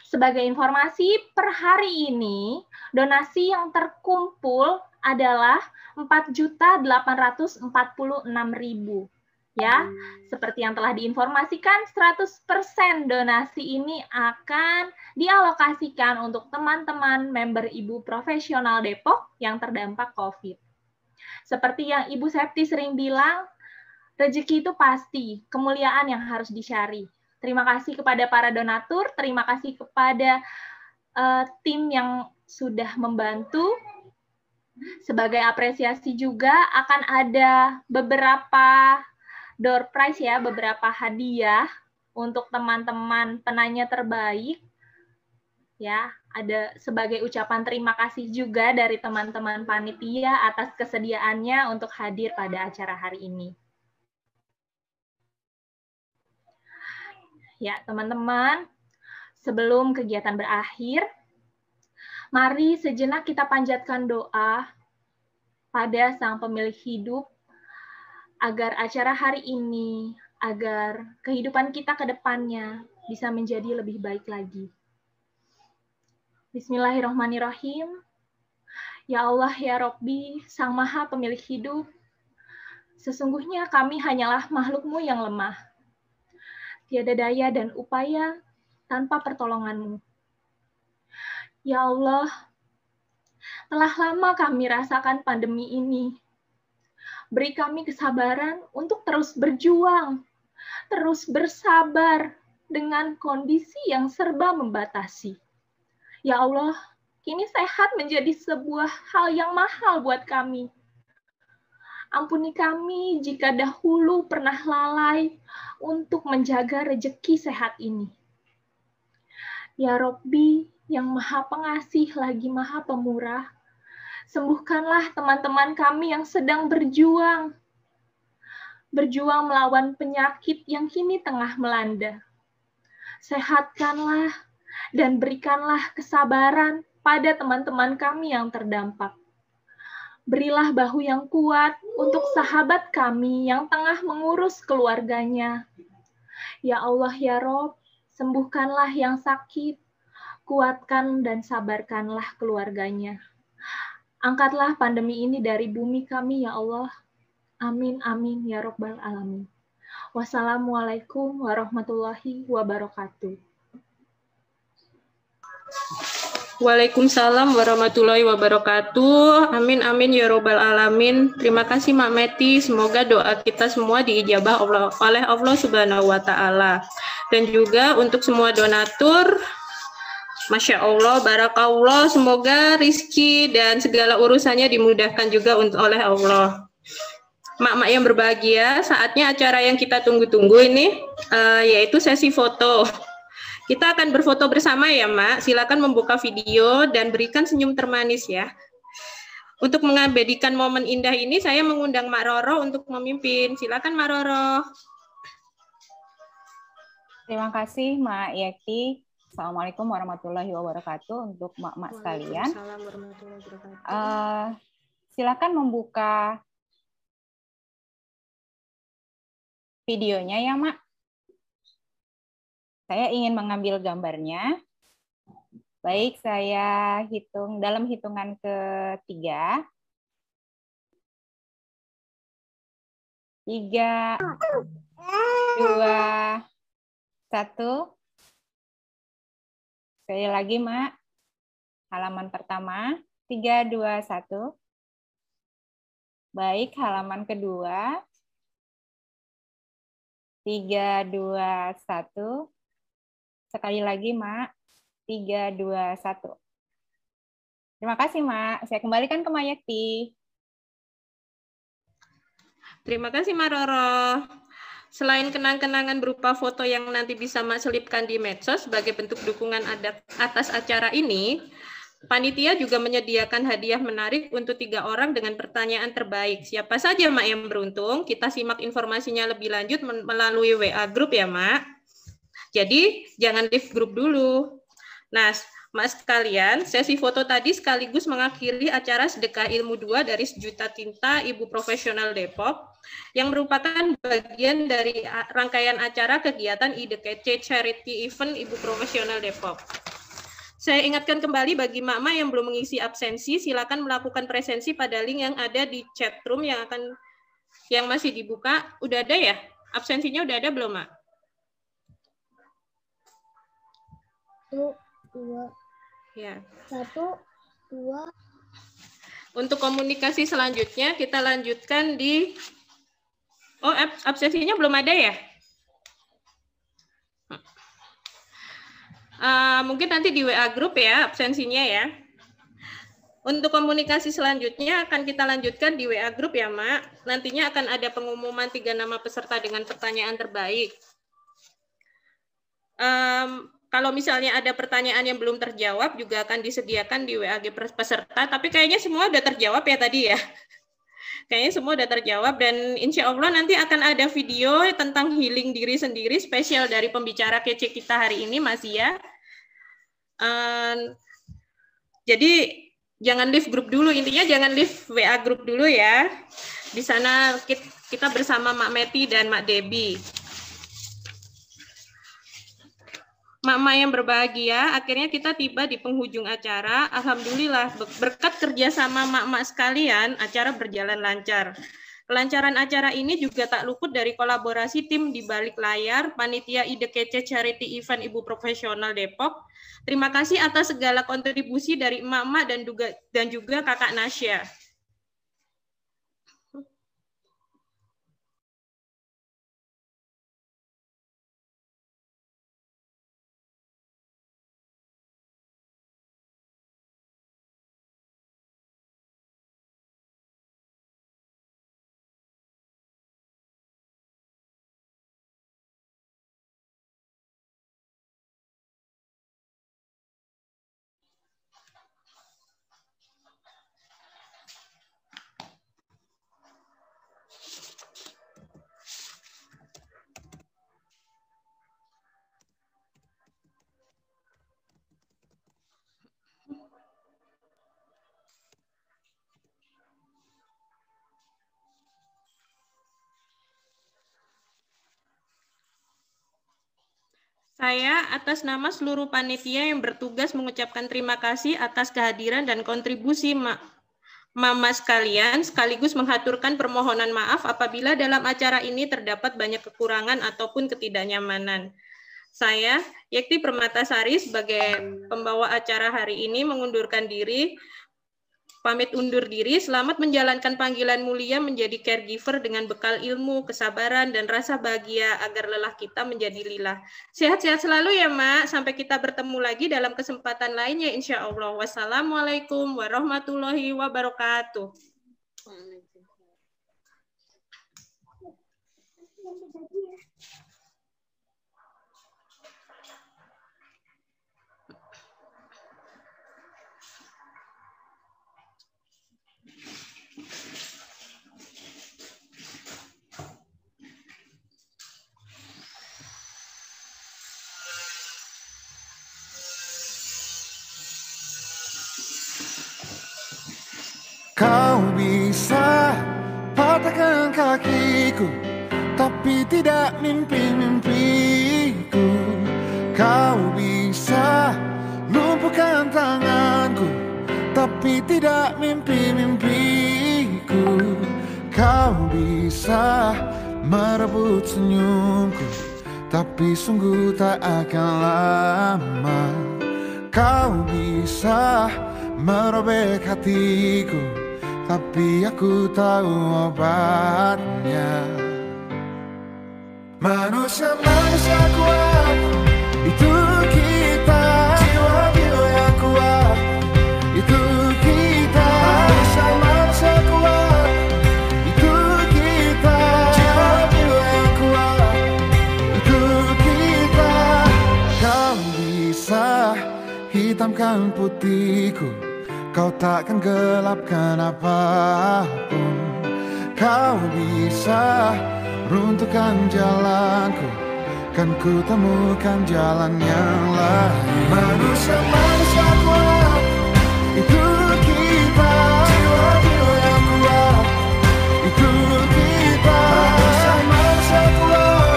Sebagai informasi, per hari ini, donasi yang terkumpul adalah 4.846.000. Ya, seperti yang telah diinformasikan, 100% donasi ini akan dialokasikan untuk teman-teman member Ibu Profesional Depok yang terdampak COVID. Seperti yang Ibu Septi sering bilang, rezeki itu pasti, kemuliaan yang harus dicari. Terima kasih kepada para donatur, terima kasih kepada tim yang sudah membantu. Sebagai apresiasi juga akan ada beberapa door prize ya, beberapa hadiah untuk teman-teman penanya terbaik. Ya, ada sebagai ucapan terima kasih juga dari teman-teman panitia atas kesediaannya untuk hadir pada acara hari ini. Ya, teman-teman, sebelum kegiatan berakhir, mari sejenak kita panjatkan doa pada Sang Pemilik Hidup agar acara hari ini, agar kehidupan kita ke depannya bisa menjadi lebih baik lagi. Bismillahirrahmanirrahim. Ya Allah, ya Rabbi, Sang Maha Pemilik Hidup, sesungguhnya kami hanyalah makhluk-Mu yang lemah. Tiada daya dan upaya tanpa pertolongan-Mu. Ya Allah, telah lama kami rasakan pandemi ini. Beri kami kesabaran untuk terus berjuang, terus bersabar dengan kondisi yang serba membatasi. Ya Allah, kini sehat menjadi sebuah hal yang mahal buat kami. Ampuni kami jika dahulu pernah lalai untuk menjaga rejeki sehat ini. Ya Rabbi, yang Maha Pengasih lagi Maha Pemurah, sembuhkanlah teman-teman kami yang sedang berjuang melawan penyakit yang kini tengah melanda. Sehatkanlah dan berikanlah kesabaran pada teman-teman kami yang terdampak. Berilah bahu yang kuat untuk sahabat kami yang tengah mengurus keluarganya. Ya Allah, ya Rob, sembuhkanlah yang sakit, kuatkan dan sabarkanlah keluarganya. Angkatlah pandemi ini dari bumi kami, ya Allah. Amin, amin, ya Rabbal Alamin. Wassalamualaikum warahmatullahi wabarakatuh. Waalaikumsalam warahmatullahi wabarakatuh. Amin, amin, ya Rabbal Alamin. Terima kasih, Mak Meti. Semoga doa kita semua diijabah oleh Allah Subhanahu wa Ta'ala. Dan juga untuk semua donatur, Masya Allah, barakallah, semoga rizki dan segala urusannya dimudahkan juga oleh Allah. Mak-mak yang berbahagia, saatnya acara yang kita tunggu-tunggu ini, yaitu sesi foto. Kita akan berfoto bersama ya, Mak. Silakan membuka video dan berikan senyum termanis ya. Untuk mengabadikan momen indah ini, saya mengundang Mak Roro untuk memimpin. Silakan, Mak Roro. Terima kasih, Mak Yekti. Assalamualaikum warahmatullahi wabarakatuh untuk mak-mak sekalian. Silakan membuka videonya ya, Mak. Saya ingin mengambil gambarnya. Baik, saya hitung dalam hitungan ketiga. 3, 2, 1. Sekali lagi, Mak. Halaman pertama, 3, 2, 1. Baik, halaman kedua. 3, 2, 1. Sekali lagi, Mak. 3, 2, 1. Terima kasih, Mak. Saya kembalikan ke Mak Yekti. Terima kasih, Mak Roro. Selain kenang-kenangan berupa foto yang nanti bisa Mak selipkan di medsos sebagai bentuk dukungan atas acara ini, panitia juga menyediakan hadiah menarik untuk 3 orang dengan pertanyaan terbaik. Siapa saja, Mak, yang beruntung? Kita simak informasinya lebih lanjut melalui WA Group ya, Mak. Jadi, jangan leave grup dulu. Nah, Mak sekalian, sesi foto tadi sekaligus mengakhiri acara Sedekah Ilmu 2 dari Sejuta Tinta Ibu Profesional Depok, yang merupakan bagian dari rangkaian acara kegiatan IDKC Charity Event Ibu Profesional Depok. Saya ingatkan kembali bagi mak-mak yang belum mengisi absensi, silakan melakukan presensi pada link yang ada di chat room yang akan Yang masih dibuka, udah ada ya? Absensinya udah ada belum, Mak? 1, 2. Ya. 1, 2. Untuk komunikasi selanjutnya, kita lanjutkan di... Oh, absensinya belum ada ya? Mungkin nanti di WA Group ya, absensinya ya. Untuk komunikasi selanjutnya akan kita lanjutkan di WA Group ya, Mak. Nantinya akan ada pengumuman 3 nama peserta dengan pertanyaan terbaik. Kalau misalnya ada pertanyaan yang belum terjawab, juga akan disediakan di WA peserta. Tapi kayaknya semua udah terjawab ya tadi ya. Kayaknya semua udah terjawab, dan insya Allah nanti akan ada video tentang healing diri sendiri, spesial dari pembicara kece kita hari ini, Mas Zia. Jadi jangan leave grup dulu, intinya jangan leave WA grup dulu ya. Di sana kita bersama Mak Meti dan Mak Debbie. Mak-mak yang berbahagia, akhirnya kita tiba di penghujung acara. Alhamdulillah, berkat kerjasama mak-mak sekalian, acara berjalan lancar. Kelancaran acara ini juga tak luput dari kolaborasi tim di balik layar, Panitia Ide Kece Charity Event Ibu Profesional Depok. Terima kasih atas segala kontribusi dari emak-emak dan juga Kakak Nasya. Saya atas nama seluruh panitia yang bertugas mengucapkan terima kasih atas kehadiran dan kontribusi mama sekalian, sekaligus menghaturkan permohonan maaf apabila dalam acara ini terdapat banyak kekurangan ataupun ketidaknyamanan. Saya, Yekti Permatasari, sebagai pembawa acara hari ini mengundurkan diri, pamit undur diri, selamat menjalankan panggilan mulia menjadi caregiver dengan bekal ilmu, kesabaran, dan rasa bahagia agar lelah kita menjadi lilah. Sehat-sehat selalu ya, Mak. Sampai kita bertemu lagi dalam kesempatan lainnya, insya Allah. Wassalamualaikum warahmatullahi wabarakatuh. Kau bisa patahkan kakiku, tapi tidak mimpi-mimpiku. Kau bisa lumpuhkan tanganku, tapi tidak mimpi-mimpiku. Kau bisa merebut senyumku, tapi sungguh tak akan lama. Kau bisa merobek hatiku, tapi aku tahu obatnya. Manusia-manusia kuat, itu kita. Jiwa-jiwa yang kuat, itu kita. Manusia-manusia kuat, itu kita. Jiwa-jiwa yang kuat, itu kita. Kau bisa hitamkan putihku, kau takkan gelapkan apapun. Kau bisa runtuhkan jalanku, kan ku temukan jalan yang lain. Manusia-manusia kuat, itu kita. Jiwa-jiwa yang kuat, itu kita. Manusia-manusia kuat,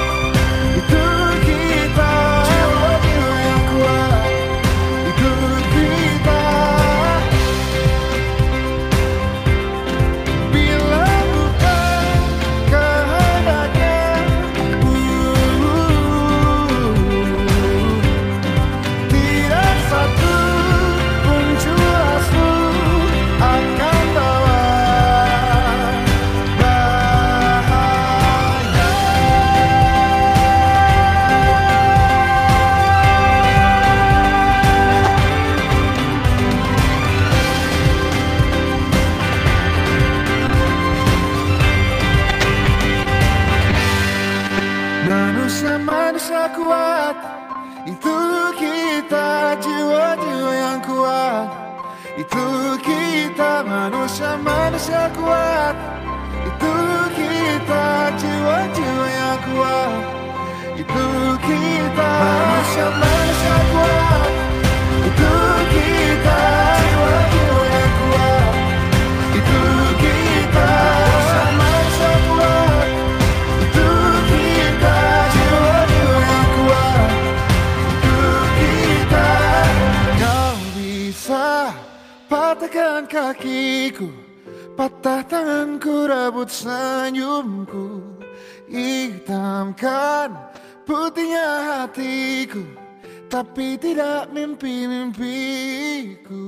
itu kita. Jiwa-jiwa yang kuat, itu kita. Bila bukan kita manusia-manusia kuat. Itu kita jiwa-jiwa yang kuat. Itu kita manusia-manusia kuat. Itu kita jiwa-jiwa yang kuat. Itu kita manusia-manusia kuat. Itu kita jiwa-jiwa yang kuat. Itu kita. Kau bisa patahkan kakiku, patah tanganku, rebut senyumku, hitamkan putihnya hatiku, tapi tidak mimpi-mimpiku.